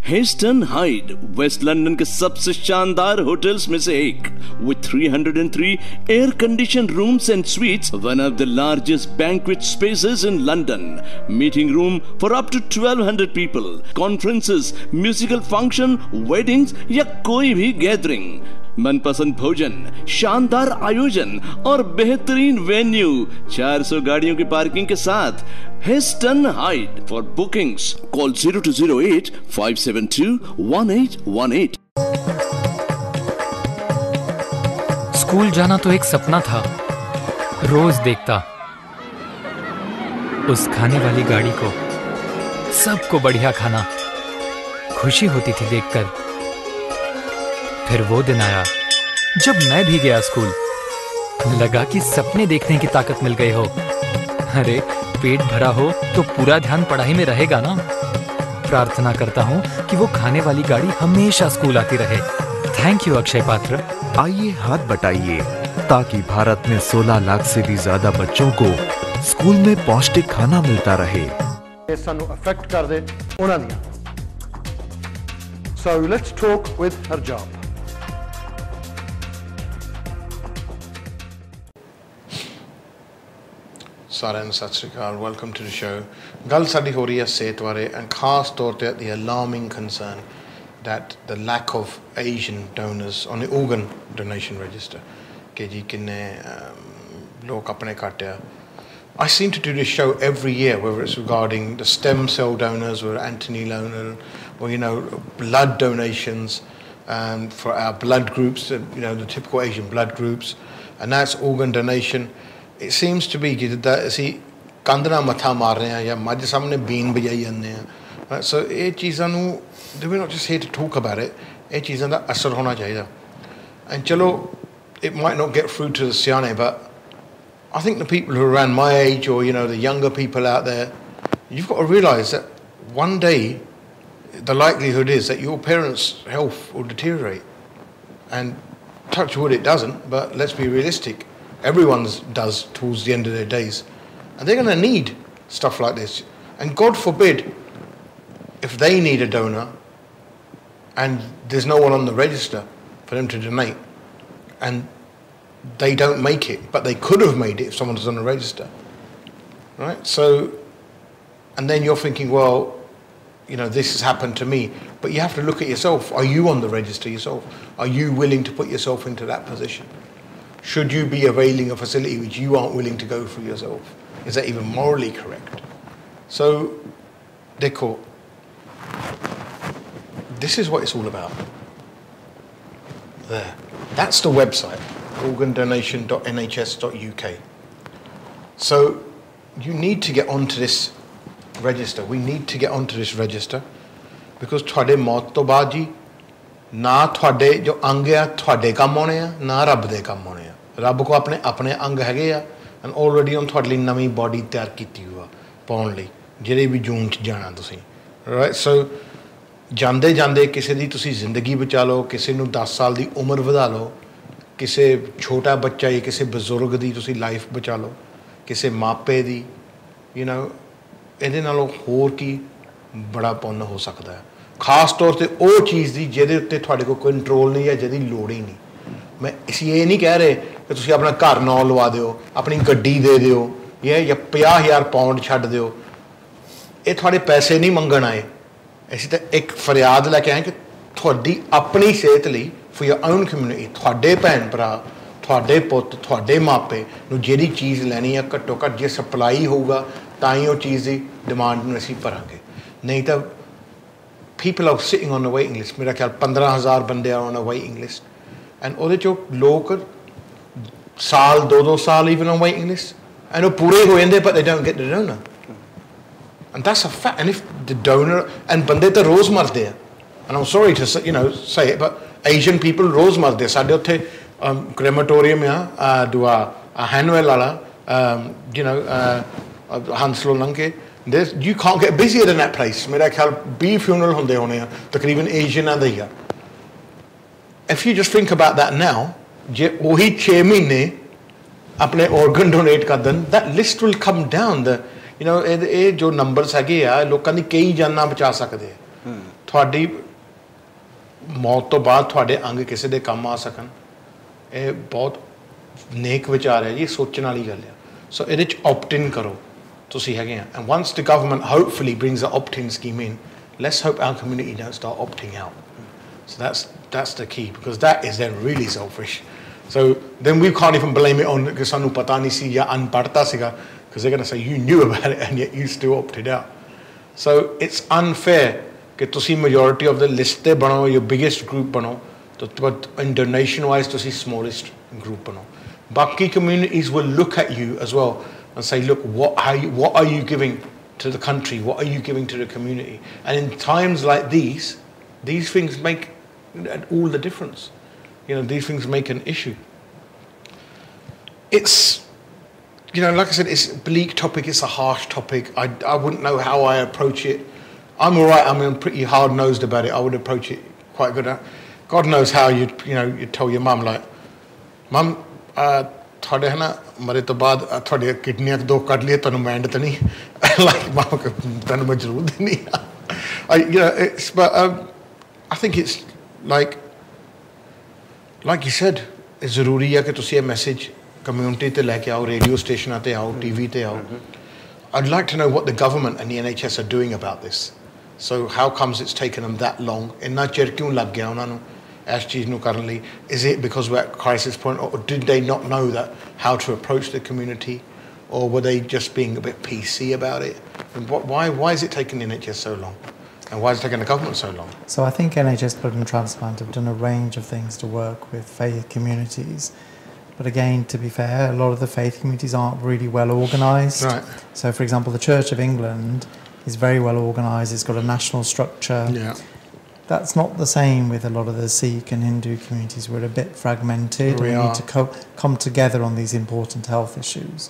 हेस्टन हाइड वेस्ट लंदन के सबसे शानदार होटल्स में से एक, with 303 air conditioned rooms and suites, one of the largest banquet spaces in London, meeting room for up to 1200 people, conferences, musical function, weddings या कोई भी गैदरिंग, मनपसंद भोजन, शानदार आयोजन और बेहतरीन वेन्यू, 400 गाड़ियों की पार्किंग के साथ hasten hide. For bookings call 0208 572 1818। School जाना तो एक सपना था, रोज देखता उस खाने वाली गाड़ी को, सबको बढ़िया खाना, खुशी होती थी देखकर। फिर वो दिन आया जब मैं भी गया स्कूल, लगा कि सपने देखने की ताकत मिल गई हो। अरे पेट भरा हो तो पूरा ध्यान पढ़ाई में रहेगा ना। प्रार्थना करता हूँ कि वो खाने वाली गाड़ी हमेशा स्कूल आती रहे। थैंक यू अक्षय पात्र। आइए हाथ बटाइए ताकि भारत में 16 लाख से भी ज्यादा बच्चों को स्कूल में पौष्टिक खाना मिलता रहे। सानू अफेक्ट कर दे उन्हां दियां। So let's talk with Harjap. ਸਾਰਿਆਂ ਨੂੰ ਸਤਿ ਸ਼੍ਰੀ ਅਕਾਲ, ਵੈਲਕਮ ਟੂ ਦ ਸ਼ੋ। ਗੱਲ ਸਾਡੀ ਹੋ ਰਹੀ ਹੈ ਸਿਹਤ ਬਾਰੇ ਐਂਡ ਖਾਸ ਤੌਰ ਤੇ the alarming concern that the lack of Asian donors on the organ donation register ਕਿ ਜੀ ਕਿੰਨੇ ਲੋਕ ਆਪਣੇ ਘੱਟ ਆ। I seem to do this show every year, whether it's regarding the stem cell donors or Anthony Lonel or, you know, blood donations for our blood groups, you know, the typical Asian blood groups, and that's organ donation. It seems to be ਜਿੱਦਾਂ ਅਸੀਂ ਕੰਧ ਨਾਲ ਮੱਥਾ ਮਾਰ ਰਹੇ ਹਾਂ ਜਾਂ ਮੱਝ ਸਾਹਮਣੇ ਬੀਨ ਵਜਾਈ ਜਾਂਦੇ ਹਾਂ। ਸੋ ਇਹ ਚੀਜ਼ਾਂ ਨੂੰ we not just here to talk about it, ਇਹ ਚੀਜ਼ਾਂ ਦਾ ਅਸਰ ਹੋਣਾ ਚਾਹੀਦਾ। and ਚਲੋ it might not get through to the ਸਿਆਣੇ, but I think the people who are around my age or, you know, the younger people out there, you've got to realise that one day the likelihood is that your parents' health will deteriorate. And touch wood it doesn't, but let's be realistic. Everyone's does towards the end of their days. And they're going to need stuff like this. And God forbid, if they need a donor and there's no one on the register for them to donate, and they don't make it, but they could have made it if someone was on the register. Right? So, and then you're thinking, well, you know, this has happened to me. But you have to look at yourself. Are you on the register yourself? Are you willing to put yourself into that position? Should you be availing a facility which you aren't willing to go through yourself? Is that even morally correct? So, Dekho, this is what it's all about. There. That's the website, organdonation.nhs.uk. So, you need to get onto this register. We need to get onto this register because ਤੁਹਾਡੇ ਮੌਤ ਤੋਂ ਬਾਅਦ ਜੀ ਨਾ ਤੁਹਾਡੇ ਜੋ ਅੰਗ ਆ ਤੁਹਾਡੇ ਕੰਮ ਆਉਣੇ ਆ ਨਾ ਰੱਬ ਦੇ ਕੰਮ ਆਉਣੇ ਆ। ਰੱਬ ਕੋ ਆਪਣੇ ਅੰਗ ਹੈਗੇ ਆ ਐਂਡ ਆਲਰੇਡੀ ਉਹਨ ਤੁਹਾਡੇ ਲਈ ਨਵੀਂ ਬਾਡੀ ਤਿਆਰ ਕੀਤੀ ਹੋਈ ਆ ਪਾਉਣ ਲਈ ਜਿਹੜੇ ਵੀ ਜੂਨ 'ਚ ਜਾਣਾ ਤੁਸੀਂ। ਰਾਈਟ, ਸੋ ਜਾਂਦੇ ਜਾਂਦੇ ਕਿਸੇ ਦੀ ਤੁਸੀਂ ਜ਼ਿੰਦਗੀ ਬਚਾ ਲਓ, ਕਿਸੇ ਨੂੰ 10 ਸਾਲ ਦੀ ਉਮਰ ਵਧਾ ਲਓ, ਕਿਸੇ ਛੋਟਾ ਬੱਚਾ ਜਾਂ ਕਿਸੇ ਬਜ਼ੁਰਗ ਦੀ ਤੁਸੀਂ ਲਾਈਫ ਬਚਾ ਲਓ, ਕਿਸੇ ਮਾਪੇ ਦੀ, ਯੂ ਨੋ, ਇਹਦੇ ਨਾਲੋਂ ਹੋਰ ਕੀ ਬੜਾ ਪੁੰਨ ਹੋ ਸਕਦਾ ਹੈ। ਖਾਸ ਤੌਰ 'ਤੇ ਉਹ ਚੀਜ਼ ਦੀ ਜਿਹਦੇ ਉੱਤੇ ਤੁਹਾਡੇ ਕੋਲ ਕੰਟਰੋਲ ਨਹੀਂ ਜਾਂ ਜਿਹਦੀ ਲੋੜ ਹੀ ਨਹੀਂ। ਮੈਂ ਅਸੀਂ ਇਹ ਨਹੀਂ ਕਹਿ ਰਹੇ ਕਿ ਤੁਸੀਂ ਆਪਣਾ ਘਰ ਨਾਂ ਲਵਾ ਦਿਓ, ਆਪਣੀ ਗੱਡੀ ਦੇ ਦਿਓ ਜਾਂ 50,000 ਪਾਉਂਡ ਛੱਡ ਦਿਓ। ਇਹ ਤੁਹਾਡੇ ਪੈਸੇ ਨਹੀਂ ਮੰਗਣ ਆਏ, ਅਸੀਂ ਤਾਂ ਇੱਕ ਫਰਿਆਦ ਲੈ ਕੇ ਆਏ ਕਿ ਤੁਹਾਡੀ ਆਪਣੀ ਸਿਹਤ ਲਈ ਫॉर योर ओन कम्यूनिटी, ਤੁਹਾਡੇ ਭੈਣ ਭਰਾ, ਤੁਹਾਡੇ ਪੁੱਤ, ਤੁਹਾਡੇ ਮਾਪੇ ਨੂੰ ਜਿਹੜੀ ਚੀਜ਼ ਲੈਣੀ ਆ ਘੱਟੋ ਘੱਟ ਜੇ ਸਪਲਾਈ ਹੋਊਗਾ ਤਾਂ ਹੀ ਉਹ ਚੀਜ਼ ਦੀ ਡਿਮਾਂਡ ਨੂੰ ਅਸੀਂ ਭਰਾਂਗੇ। ਨਹੀਂ ਤਾਂ people are sitting on a waiting list, ਮੇਰਾ ਖਿਆਲ 15,000 ਬੰਦੇ ਆ on a waiting list, and ਉਹਦੇ 'ਚੋਂ ਲੋਕ ਸਾਲ 2-2 ਸਾਲ even on waiting list, and ਉਹ ਪੂਰੇ ਹੋ ਜਾਂਦੇ but they don't get the donor. And that's a fact. And if the donor and ਬੰਦੇ ਤਾਂ ਰੋਜ਼ ਮਰਦੇ ਆ, and I'm sorry to say, say it, but Asian people ਰੋਜ਼ ਮਰਦੇ ਆ. ਸਾਡੇ ਉੱਥੇ crematorium ਆ ਦੁਆ Hanwell ਵਾਲਾ Hanslow ਲੰਘੇ. You can't get busier than that place. ਮੇਰਾ ਖਿਆਲ 20 funeral ਹੁੰਦੇ ਹੋਣੇ ਆ ਤਕਰੀਬਨ Asian ਦੇ ਹੀ ਆ. If you just think about that now, ਜੇ ਉਹੀ 6 ਮਹੀਨੇ ਆਪਣੇ organ donate ਕਰ ਦੇਣ, that list will come down. ਇਹ ਜੋ ਨੰਬਰਸ ਹੈਗੇ ਆ ਲੋਕਾਂ ਦੀ ਕਈ ਜਾਨਾਂ ਬਚਾ ਸਕਦੇ ਆ. ਤੁਹਾਡੀ ਮੌਤ ਤੋਂ ਬਾਅਦ ਤੁਹਾਡੇ ਅੰਗ ਕਿਸੇ ਦੇ ਕੰਮ ਆ ਸਕਣ, ਇਹ ਬਹੁਤ ਨੇਕ ਵਿਚਾਰ ਹੈ ਜੀ, ਸੋਚਣ ਵਾਲੀ ਗੱਲ ਆ. ਸੋ ਇਹਦੇ 'ਚ opt in ਕਰੋ ਤੁਸੀਂ ਹੈਗੇ ਆ. And once the government hopefully brings the opt-in scheme in, let's hope our community don't start opting out. So that's the key, because that is then really selfish. So then we can't even blame it on ਕਿ ਸਾਨੂੰ ਪਤਾ ਨਹੀਂ ਸੀ ਜਾਂ ਅਨਪੜ੍ਹਤਾ ਸੀਗਾ, because they're going to say you knew about it and yet you still opted out. So it's unfair ਕਿ ਤੁਸੀਂ majority of the list ਤੇ ਬਣੋ, your biggest group ਬਣੋ, but in donation wise ਤੁਸੀਂ smallest group ਬਣੋ. Baki communities will look at you as well and say, look, what are you giving to the country? What are you giving to the community? And in times like these things make all the difference. These things make an issue. It's, like I said, it's a bleak topic. It's a harsh topic. I wouldn't know how I approach it. I'm all right. I'm pretty hard-nosed about it. I would approach it quite good. God knows how you tell your mum, like, Mum, ਤੁਹਾਡੇ ਹਨਾ ਮਰੇ ਤੋਂ ਬਾਅਦ ਤੁਹਾਡੀਆਂ ਕਿਡਨੀਆਂ 2 ਕੱਢ ਲਈਏ, ਤੁਹਾਨੂੰ meant ਤਾਂ ਨਹੀਂ ਲਾਈਕ ਮਾਂ ਤੁਹਾਨੂੰ ਮੈਂ ਜ਼ਰੂਰ ਦੇਣੀ ਆ. But I think it's like you said, it's ਜ਼ਰੂਰੀ ਆ ਕਿ ਤੁਸੀਂ ਇਹ ਮੈਸੇਜ ਕਮਿਊਨਿਟੀ ਤੇ ਲੈ ਕੇ ਆਓ, ਰੇਡੀਓ ਸਟੇਸ਼ਨਾਂ ਤੇ ਆਓ, TV ਤੇ ਆਓ. I'd like to know what the government and the NHS are doing about this. So how comes it's taken them that long? ਇੰਨਾ ਚਿਰ ਕਿਉਂ ਲੱਗ ਗਿਆ ਉਹਨਾਂ ਨੂੰ ਇਸ ਚੀਜ਼ ਨੂੰ ਕਰਨ ਲਈ? Is it because we're at crisis point, or did they not know that how to approach the community, or were they just being a bit PC about it? And why is it taking the NHS so long, and why is it taking the government so long? So I think NHS Blood and Transplant have done a range of things to work with faith communities, but again, to be fair, a lot of the faith communities aren't really well organised. Right. So for example, the Church of England is very well organised. It's got a national structure. Yeah. That's not the same with a lot of the Sikh and Hindu communities. We're a bit fragmented. We need to come together on these important health issues.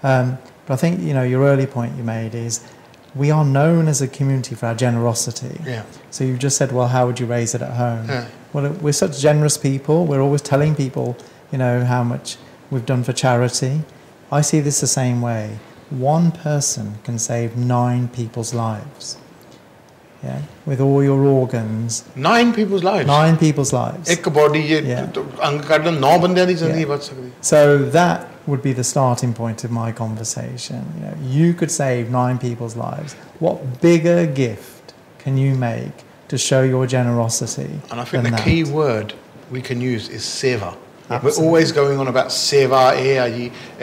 But I think, your early point you made is we are known as a community for our generosity. Yeah. So you just said, well, how would you raise it at home? Yeah. Well, we're such generous people. We're always telling people, how much we've done for charity. I see this the same way. One person can save 9 people's lives. Yeah, with all your organs. 9 people's lives. 9 people's lives. ਇੱਕ body ਅੰਗ ਕੱਢ 9 ਬੰਦਿਆਂ ਦੀ ਜ਼ਿੰਦਗੀ ਬਚ ਸਕਦੀ. So that would be the starting point of my conversation. You could save 9 people's lives. What bigger gift can you make to show your generosity? And I think the key word we can use is seva. We're always going on about seva.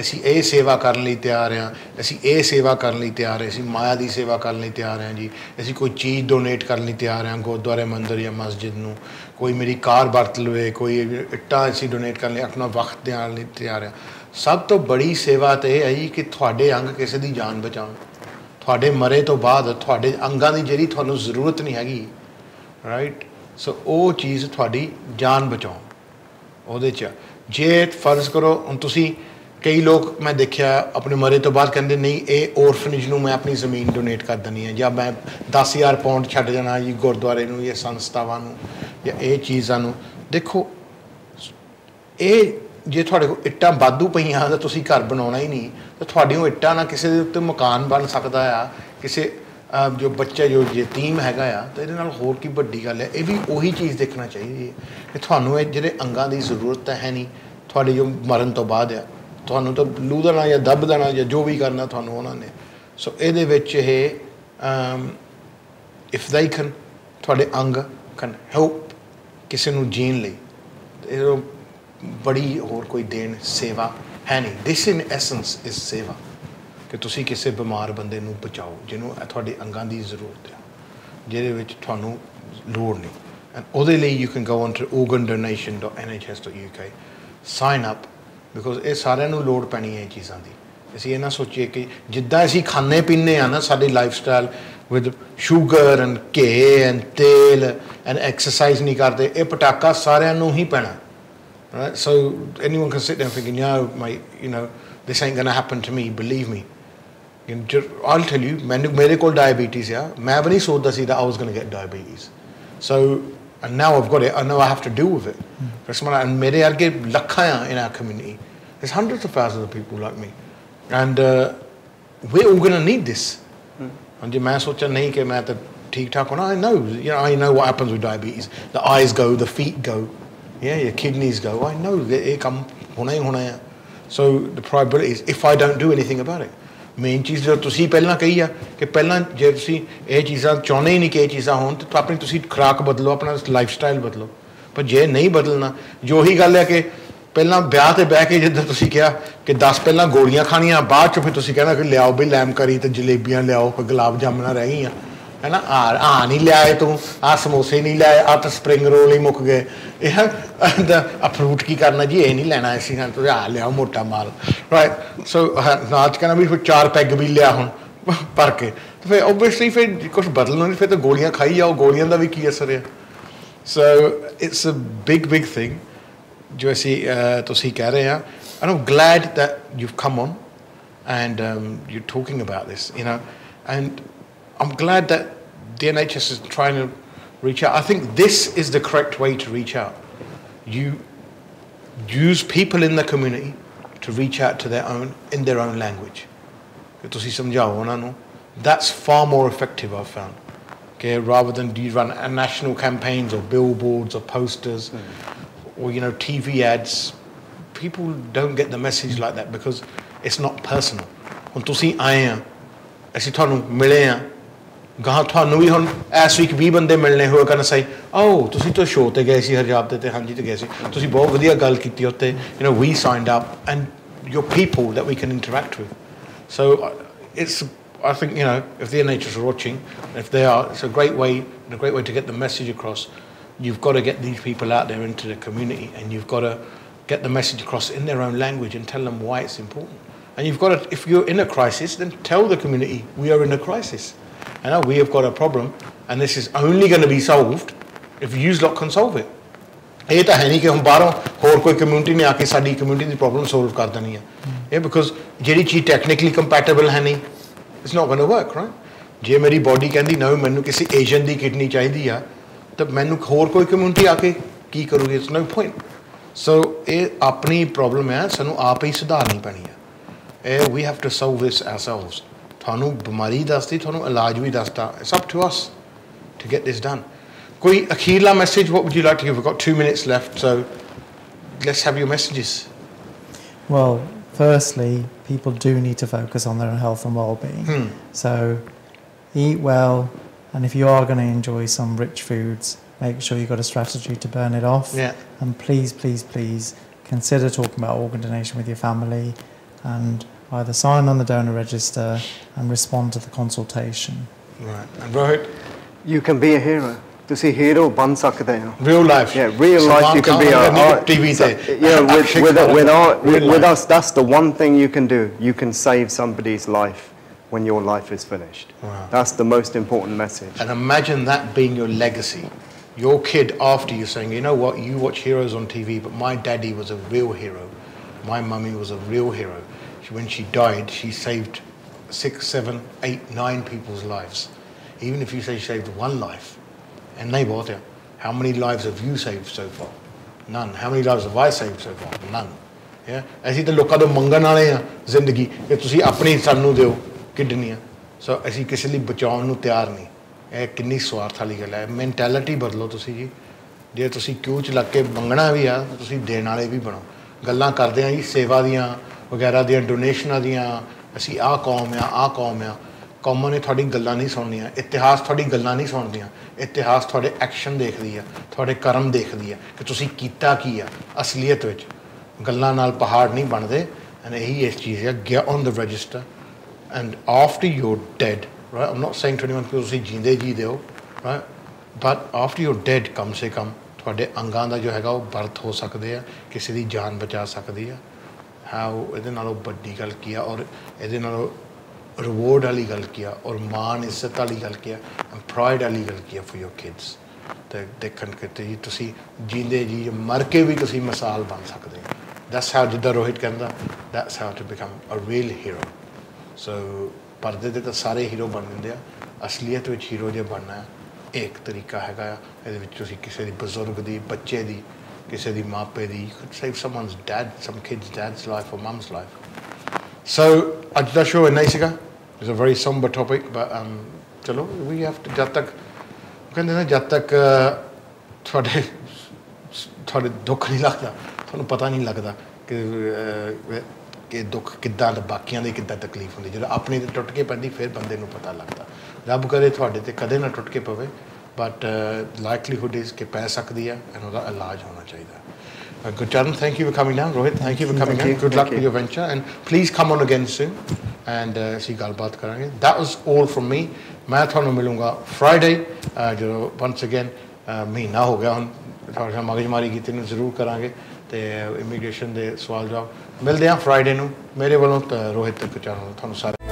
ਅਸੀਂ ਇਹ ਸੇਵਾ ਕਰਨ ਲਈ ਤਿਆਰ ਹਾਂ, ਅਸੀਂ ਇਹ ਸੇਵਾ ਕਰਨ ਲਈ ਤਿਆਰ ਹਾਂ, ਅਸੀਂ ਮਾਇਆ ਦੀ ਸੇਵਾ ਕਰਨ ਲਈ ਤਿਆਰ ਹਾਂ ਜੀ, ਅਸੀਂ ਕੋਈ ਚੀਜ਼ ਡੋਨੇਟ ਕਰਨ ਲਈ ਤਿਆਰ ਹਾਂ ਗੁਰਦੁਆਰੇ ਮੰਦਿਰ ਜਾਂ ਮਸਜਿਦ ਨੂੰ, ਕੋਈ ਮੇਰੀ ਕਾਰ ਵਰਤ ਲਵੇ, ਕੋਈ ਇੱਟਾਂ ਅਸੀਂ ਡੋਨੇਟ ਕਰਨ ਲਈ ਆਪਣਾ ਵਕਤ ਦੇਣ ਲਈ ਤਿਆਰ ਹਾਂ. ਸਭ ਤੋਂ ਬੜੀ ਸੇਵਾ ਤਾਂ ਇਹ ਹੈ ਜੀ ਕਿ ਤੁਹਾਡੇ ਅੰਗ ਕਿਸੇ ਦੀ ਜਾਨ ਬਚਾਉਣ. ਤੁਹਾਡੇ ਮਰੇ ਤੋਂ ਬਾਅਦ ਤੁਹਾਡੇ ਅੰਗਾਂ ਦੀ ਜਿਹੜੀ ਤੁਹਾਨੂੰ ਜ਼ਰੂਰਤ ਨਹੀਂ ਹੈਗੀ, ਰਾਈਟ, ਸੋ ਉਹ ਚੀਜ਼ ਤੁਹਾਡੀ ਜਾਨ ਬਚਾਉਣ. ਉਹਦੇ 'ਚ ਜੇ ਫਰਜ਼ ਕਰੋ ਹੁਣ ਤੁਸੀਂ ਕਈ ਲੋਕ ਮੈਂ ਦੇਖਿਆ ਆਪਣੇ ਮਰੇ ਤੋਂ ਬਾਅਦ ਕਹਿੰਦੇ ਨਹੀਂ ਇਹ ਔਰਫਨੇਜ ਨੂੰ ਮੈਂ ਆਪਣੀ ਜ਼ਮੀਨ ਡੋਨੇਟ ਕਰ ਦੇਣੀ ਹੈ, ਜਾਂ ਮੈਂ 10,000 ਪਾਉਂਡ ਛੱਡ ਜਾਣਾ ਜੀ ਗੁਰਦੁਆਰੇ ਨੂੰ ਜਾਂ ਸੰਸਥਾਵਾਂ ਨੂੰ ਜਾਂ ਇਹ ਚੀਜ਼ਾਂ ਨੂੰ. ਦੇਖੋ ਇਹ ਜੇ ਤੁਹਾਡੇ ਕੋਲ ਇੱਟਾਂ ਵਾਧੂ ਪਈਆਂ ਤਾਂ ਤੁਸੀਂ ਘਰ ਬਣਾਉਣਾ ਹੀ ਨਹੀਂ, ਤਾਂ ਤੁਹਾਡੀਆਂ ਉਹ ਇੱਟਾਂ ਨਾਲ ਕਿਸੇ ਦੇ ਉੱਤੇ ਮਕਾਨ ਬਣ ਸਕਦਾ ਆ, ਕਿਸੇ ਜੋ ਬੱਚਾ ਜੋ ਯਤੀਮ ਹੈਗਾ ਆ, ਤਾਂ ਇਹਦੇ ਨਾਲ ਹੋਰ ਕੀ ਵੱਡੀ ਗੱਲ ਹੈ. ਇਹ ਵੀ ਉਹੀ ਚੀਜ਼ ਦੇਖਣਾ ਚਾਹੀਦੀ ਹੈ ਕਿ ਤੁਹਾਨੂੰ ਇਹ ਜਿਹੜੇ ਅੰਗਾਂ ਦੀ ਜ਼ਰੂਰਤ ਤਾਂ ਹੈ ਨਹੀਂ, ਤੁਹਾਡੇ ਜੋ ਮਰਨ ਤੋਂ ਬਾਅਦ ਆ ਤੁਹਾਨੂੰ ਤਾਂ ਲੂ ਦੇਣਾ ਜਾਂ ਦੱਬ ਦੇਣਾ ਜਾਂ ਜੋ ਵੀ ਕਰਨਾ ਤੁਹਾਨੂੰ ਉਹਨਾਂ ਨੇ. ਸੋ ਇਹਦੇ ਵਿੱਚ ਇਹ ਇਫ ਦੇ ਕੈਨ ਤੁਹਾਡੇ ਅੰਗ ਕੈਨ ਹੈਲਪ ਕਿਸੇ ਨੂੰ ਜੀਣ ਲਈ, ਇਹ ਬੜੀ ਹੋਰ ਕੋਈ ਦੇਣ ਸੇਵਾ ਹੈ ਨਹੀਂ. ਦਿਸ ਇਨ ਐਸੈਂਸ ਇਜ਼ ਸੇਵਾ, ਕਿ ਤੁਸੀਂ ਕਿਸੇ ਬਿਮਾਰ ਬੰਦੇ ਨੂੰ ਬਚਾਓ ਜਿਹਨੂੰ ਤੁਹਾਡੇ ਅੰਗਾਂ ਦੀ ਜ਼ਰੂਰਤ ਹੈ, ਜਿਹਦੇ ਵਿੱਚ ਤੁਹਾਨੂੰ ਲੋੜ ਨਹੀਂ. ਐਂਡ ਉਹਦੇ ਲਈ you can go on to organdonation.nhs.uk, sign up, because ਇਹ ਸਾਰਿਆਂ ਨੂੰ ਲੋੜ ਪੈਣੀ ਹੈ ਇਹ ਚੀਜ਼ਾਂ ਦੀ. ਅਸੀਂ ਇਹ ਨਾ ਸੋਚੀਏ ਕਿ ਜਿੱਦਾਂ ਅਸੀਂ ਖਾਂਦੇ ਪੀਂਦੇ ਆ ਨਾ ਸਾਡੀ life style with sugar and ਘੇ and ਤੇਲ and exercise ਨਹੀਂ ਕਰਦੇ ਇਹ ਪਟਾਕਾ ਸਾਰਿਆਂ ਨੂੰ ਹੀ ਪੈਣਾ right so anyone can sit there thinking this ain't gonna happen to me believe me I'll tell you ਮੇਰੇ ਕੋਲ diabetes ਆ ਮੈਂ ਵੀ ਨਹੀਂ ਸੋਚਦਾ ਸੀ that I was gonna get diabetes so and now I've got it I know I have to deal with it and ਮੇਰੇ ਵਰਗੇ ਲੱਖਾਂ ਆ in our community there's hundreds of thousands of people like me and we're all gonna need this and je main socha nahi ke main to theek thak hona I know what happens with diabetes the eyes go the feet go your kidneys go I know that it come hona hi hona hai so the probability is if I don't do anything about it main cheez jo tusi pehla kahi hai ke pehla je tusi eh cheezan chahne hi nahi ke eh cheezan hon to apni tusi khuraak badlo apna lifestyle badlo par je nahi badalna jo hi gall hai ke ਪਹਿਲਾਂ ਵਿਆਹ ਤੇ ਬਹਿ ਕੇ ਜਿੱਦਾਂ ਤੁਸੀਂ ਕਿਹਾ ਕਿ 10 ਪਹਿਲਾਂ ਗੋਲੀਆਂ ਖਾਣੀਆਂ ਬਾਅਦ 'ਚ ਫਿਰ ਤੁਸੀਂ ਕਹਿਣਾ ਕਿ ਲਿਆਓ ਬਈ ਲੈਮ ਕਰੀ ਤੇ ਜਲੇਬੀਆਂ ਲਿਆਓ ਕੋਈ ਗੁਲਾਬ ਜਾਮਣਾ ਰਹਿ ਗਈਆਂ ਹੈ ਨਾ ਆ ਨਹੀਂ ਲਿਆਏ ਤੂੰ ਆਹ ਸਮੋਸੇ ਨਹੀਂ ਲਿਆਏ ਆਹ ਤਾਂ ਸਪਰਿੰਗ ਰੋਲ ਹੀ ਮੁੱਕ ਗਏ ਇਹ ਆ ਫਰੂਟ ਕੀ ਕਰਨਾ ਜੀ ਇਹ ਨਹੀਂ ਲੈਣਾ ਅਸੀਂ ਤੁਸੀਂ ਆ ਲਿਆਓ ਮੋਟਾ ਮਾਲ ਰਾਈਟ ਸੋ ਨਾਚ ਕਹਿਣਾ ਵੀ ਫਿਰ 4 ਪੈਗ ਵੀ ਲਿਆ ਹੁਣ ਭਰ ਕੇ ਤੇ ਫਿਰ ਓਬਵੀਅਸਲੀ ਫਿਰ ਕੁਛ ਬਦਲਣਾ ਨਹੀਂ ਫਿਰ ਤਾਂ ਗੋਲੀਆਂ ਖਾਈ ਜਾਓ ਗੋਲੀਆਂ ਦਾ ਵੀ ਕੀ ਅਸਰ ਹੈ so it's a big thing ਜੋ ਅਸੀਂ ਤੁਸੀਂ ਕਹਿ ਰਹੇ ਆ and I'm glad that you've come on and you're talking about this and I'm glad that the NHS is trying to reach out I think this is the correct way to reach out you use people in the community to reach out to in their own language ਤੁਸੀਂ ਸਮਝਾਓ ਉਹਨਾਂ ਨੂੰ that's far more effective I've found okay rather than do you run national campaigns or billboards or posters or TV ads people don't get the message like that because it's not personal ਹੁਣ ਤੁਸੀਂ ਆਏ ਆ ਅਸੀਂ ਤੁਹਾਨੂੰ ਮਿਲੇ ਆ ਗਾਹਾਂ ਤੁਹਾਨੂੰ ਵੀ ਹੁਣ ਇਸ ਵੀਕ 20 ਬੰਦੇ ਮਿਲਣੇ ਹੋਏ ਕਰਨ ਸਹੀ ਤੁਸੀਂ ਤਾਂ ਸ਼ੋਅ ਤੇ ਗਏ ਸੀ ਹਰਜਾਬ ਦੇ ਤੇ ਹਾਂਜੀ ਤੇ ਗਏ ਸੀ ਤੁਸੀਂ ਬਹੁਤ ਵਧੀਆ ਗੱਲ ਕੀਤੀ ਉੱਤੇ we signed up and your people that we can interact with so it's I think if the NHS are watching if they are it's a great way to get the message across you've got to get these people out there into the community and you've got to get the message across in their own language and tell them why it's important and you've got to if you're in a crisis then tell the community we are in a crisis and we have got a problem and this is only going to be solved if you lot can solve it ਇਹ ਤਾਂ ਹੈ ਨਹੀਂ ਕਿ ਹੁਣ ਬਾਹਰੋਂ ਹੋਰ ਕੋਈ community ਨੇ ਆ ਕੇ ਸਾਡੀ ਕਮਿਊਨਿਟੀ ਦੀ ਪ੍ਰੋਬਲਮ ਸੋਲਵ ਕਰ ਦੇਣੀ ਹੈ ਇਹ ਬਿਕੋਜ਼ ਜਿਹੜੀ ਚੀਜ਼ ਟੈਕਨੀਕਲੀ ਕੰਪੈਟੇਬਲ ਹੈ ਨਹੀਂ it's not going to work right ਜੇ ਮੇਰੀ ਬੋਡੀ ਕਹਿੰਦੀ ਨਾ ਮੈਨੂੰ ਕਿਸੇ ਏਸ਼ੀਅਨ ਦੀ ਕਿਡਨੀ ਚਾਹੀਦੀ ਆ ਤਾਂ ਮੈਨੂੰ ਹੋਰ ਕੋਈ ਕਮਿਊਨਿਟੀ ਆ ਕੇ ਕੀ ਕਰੂਗੀ ਇਟਸ ਨੋ ਪੁਆਇੰਟ ਸੋ ਇਹ ਆਪਣੀ ਪ੍ਰੋਬਲਮ ਹੈ ਸਾਨੂੰ ਆਪ ਹੀ ਸੁਧਾਰਨੀ ਪੈਣੀ ਹੈ ਇਹ we have to solve this ourselves ਤੁਹਾਨੂੰ ਬਿਮਾਰੀ ਦੱਸਦੀ ਤੁਹਾਨੂੰ ਇਲਾਜ ਵੀ ਦੱਸਦਾ it's up to us to get this done ਕੋਈ ਅਖੀਰਲਾ message what would you like to give we've got 2 minutes left so let's have your messages well firstly people do need to focus on their own health and well-being so eat well and if you are going to enjoy some rich foods make sure you've got a strategy to burn it off and please consider talking about organ donation with your family and either sign on the donor register and respond to the consultation right and Rohit you can be a hero ਤੁਸੀਂ hero ਬਣ ਸਕਦੇ ਹੋ real life real life you can be with us that's the one thing you can do you can save somebody's life when your life is finished that's the most important message and imagine that being your legacy your kid after you saying you know what you watch heroes on TV but my daddy was a real hero my mummy was a real hero when she died she saved 6 7 8 9 people's lives even if you say she saved one life and nahi bahut hai how many lives have you saved so far none how many lives have I saved so far none ਅਸੀਂ ਤਾਂ ਲੋਕਾਂ ਤੋਂ ਮੰਗਣ ਵਾਲੇ ਆ ਜ਼ਿੰਦਗੀ ਕਿ ਤੁਸੀਂ ਆਪਣੀ ਸਾਨੂੰ ਦਿਓ ਕਿਡਨੀਆਂ ਸੋ ਅਸੀਂ ਕਿਸੇ ਲਈ ਬਚਾਉਣ ਨੂੰ ਤਿਆਰ ਨਹੀਂ ਇਹ ਕਿੰਨੀ ਸਵਾਰਥ ਵਾਲੀ ਗੱਲ ਹੈ ਮੈਂਟੈਲਿਟੀ ਬਦਲੋ ਤੁਸੀਂ ਜੀ ਜੇ ਤੁਸੀਂ ਕਿਉਂ ਚ ਲੱਗ ਕੇ ਮੰਗਣਾ ਵੀ ਆ ਤੁਸੀਂ ਦੇਣ ਵਾਲੇ ਵੀ ਬਣੋ ਗੱਲਾਂ ਕਰਦੇ ਆ ਜੀ ਸੇਵਾ ਦੀਆਂ ਵਗੈਰਾ ਦੀਆਂ ਡੋਨੇਸ਼ਨਾਂ ਦੀਆਂ ਅਸੀਂ ਆਹ ਕੌਮ ਆ ਕੌਮਾਂ ਨੇ ਤੁਹਾਡੀ ਗੱਲਾਂ ਨਹੀਂ ਸੁਣਨੀਆਂ ਇਤਿਹਾਸ ਤੁਹਾਡੀ ਗੱਲਾਂ ਨਹੀਂ ਸੁਣਦੀਆਂ ਇਤਿਹਾਸ ਤੁਹਾਡੇ ਐਕਸ਼ਨ ਦੇਖਦੀ ਆ ਤੁਹਾਡੇ ਕਰਮ ਦੇਖਦੀ ਆ ਕਿ ਤੁਸੀਂ ਕੀਤਾ ਕੀ ਆ ਅਸਲੀਅਤ ਵਿੱਚ ਗੱਲਾਂ ਨਾਲ ਪਹਾੜ ਨਹੀਂ ਬਣਦੇ ਐਂਡ ਇਹੀ ਇਸ ਚੀਜ਼ ਆ get on the register and after you're dead right I'm not saying to anyone ਕਿ ਤੁਸੀਂ ਜੀਂਦੇ ਜੀ ਦਿਓ right but after you're dead ਕਮ ਸੇ ਕਮ ਤੁਹਾਡੇ ਅੰਗਾਂ ਦਾ ਜੋ ਹੈਗਾ ਉਹ ਬਰਥ ਹੋ ਸਕਦੇ ਆ ਕਿਸੇ ਦੀ ਜਾਨ ਬਚਾ ਸਕਦੀ ਆ हाउ ਇਹਦੇ ਨਾਲੋਂ ਵੱਡੀ ਗੱਲ ਕੀ ਆ ਔਰ ਇਹਦੇ ਨਾਲੋਂ ਰਿਵਾਰਡ ਵਾਲੀ ਗੱਲ ਕੀ ਆ ਔਰ ਮਾਣ ਇੱਜ਼ਤ ਵਾਲੀ ਗੱਲ ਕੀ ਆ ਐਂਡ ਪ੍ਰਾਈਡ ਵਾਲੀ ਗੱਲ ਕੀ ਆ ਫॉर योर किड्स ਤੇ ਦੇਖਣ ਕਿ ਤੁਸੀਂ ਜੀਂਦੇ ਜੀ ਮਰ ਕੇ ਵੀ ਤੁਸੀਂ ਮਿਸਾਲ ਬਣ ਸਕਦੇ ਹੋ ਦੈਟਸ ਹਾਊ ਜਿੱਦਾਂ ਰੋਹਿਤ ਕਹਿੰਦਾ that's how to become a real hero so ਪਰਦੇ ਤੇ ਤਾਂ ਸਾਰੇ ਹੀਰੋ ਬਣ ਜਾਂਦੇ ਆ ਅਸਲੀਅਤ ਵਿੱਚ ਹੀਰੋ ਜੇ ਬਣਨਾ ਇੱਕ ਤਰੀਕਾ ਹੈਗਾ ਆ ਇਹਦੇ ਵਿੱਚ ਤੁਸੀਂ ਕਿਸੇ ਦੀ ਬਜ਼ੁਰਗ ਦੀ ਬੱਚੇ ਦੀ ਕਿਸੇ ਦੀ ਮਾਪੇ ਦੀ save someone's dad some kid's dad's life or mum's life so ਅੱਜ ਦਾ ਸ਼ੋਅ ਇੰਨਾ ਹੀ ਸੀਗਾ it's a very somber topic but ਚਲੋ we have to ਜਦ ਤੱਕ ਕਹਿੰਦੇ ਨਾ ਜਦ ਤੱਕ ਤੁਹਾਡੇ ਦੁੱਖ ਨਹੀਂ ਲੱਗਦਾ ਤੁਹਾਨੂੰ ਪਤਾ ਨਹੀਂ ਲੱਗਦਾ ਕਿ ਦੁੱਖ ਕਿੱਦਾਂ ਬਾਕੀਆਂ ਦੀ ਕਿੱਦਾਂ ਤਕਲੀਫ ਹੁੰਦੀ ਜਦੋਂ ਆਪਣੀ ਤੇ ਟੁੱਟ ਕੇ ਪੈਂਦੀ ਫਿਰ ਬੰਦੇ ਨੂੰ ਪਤਾ ਲੱਗਦਾ ਰੱਬ ਕਰੇ ਤੁਹਾਡੇ ਤੇ ਕਦੇ ਨਾ ਟੁੱਟ ਕੇ ਪਵੇ but likelihood is ਕਿ ਪੈ ਸਕਦੀ ਆ and ਉਹਦਾ ਇਲਾਜ ਹੋਣਾ ਚਾਹੀਦਾ Gurcharan, thank you for coming down. Rohit, thank you for coming down. Good luck with your venture and please come on again soon and ਅਸੀਂ ਗੱਲਬਾਤ ਕਰਾਂਗੇ that was all from me ਮੈਂ ਤੁਹਾਨੂੰ ਮਿਲੂੰਗਾ Friday ਜਦੋਂ once again ਮਹੀਨਾ ਹੋ ਗਿਆ ਹੁਣ ਤੁਹਾਡੇ ਨਾਲ ਮਗਜਮਾਰੀ ਕੀਤੀ ਨੂੰ ਜ਼ਰੂਰ ਕਰਾਂਗੇ ਤੇ ਇਮੀਗ੍ਰੇਸ਼ਨ ਦੇ ਸਵਾਲ ਜਵਾਬ ਮਿਲਦੇ ਆ Friday ਨੂੰ ਮੇਰੇ ਵੱਲੋਂ ਰੋਹਿਤ ਤੇ Gurcharan ਤੁਹਾਨੂੰ ਸਾਰੇ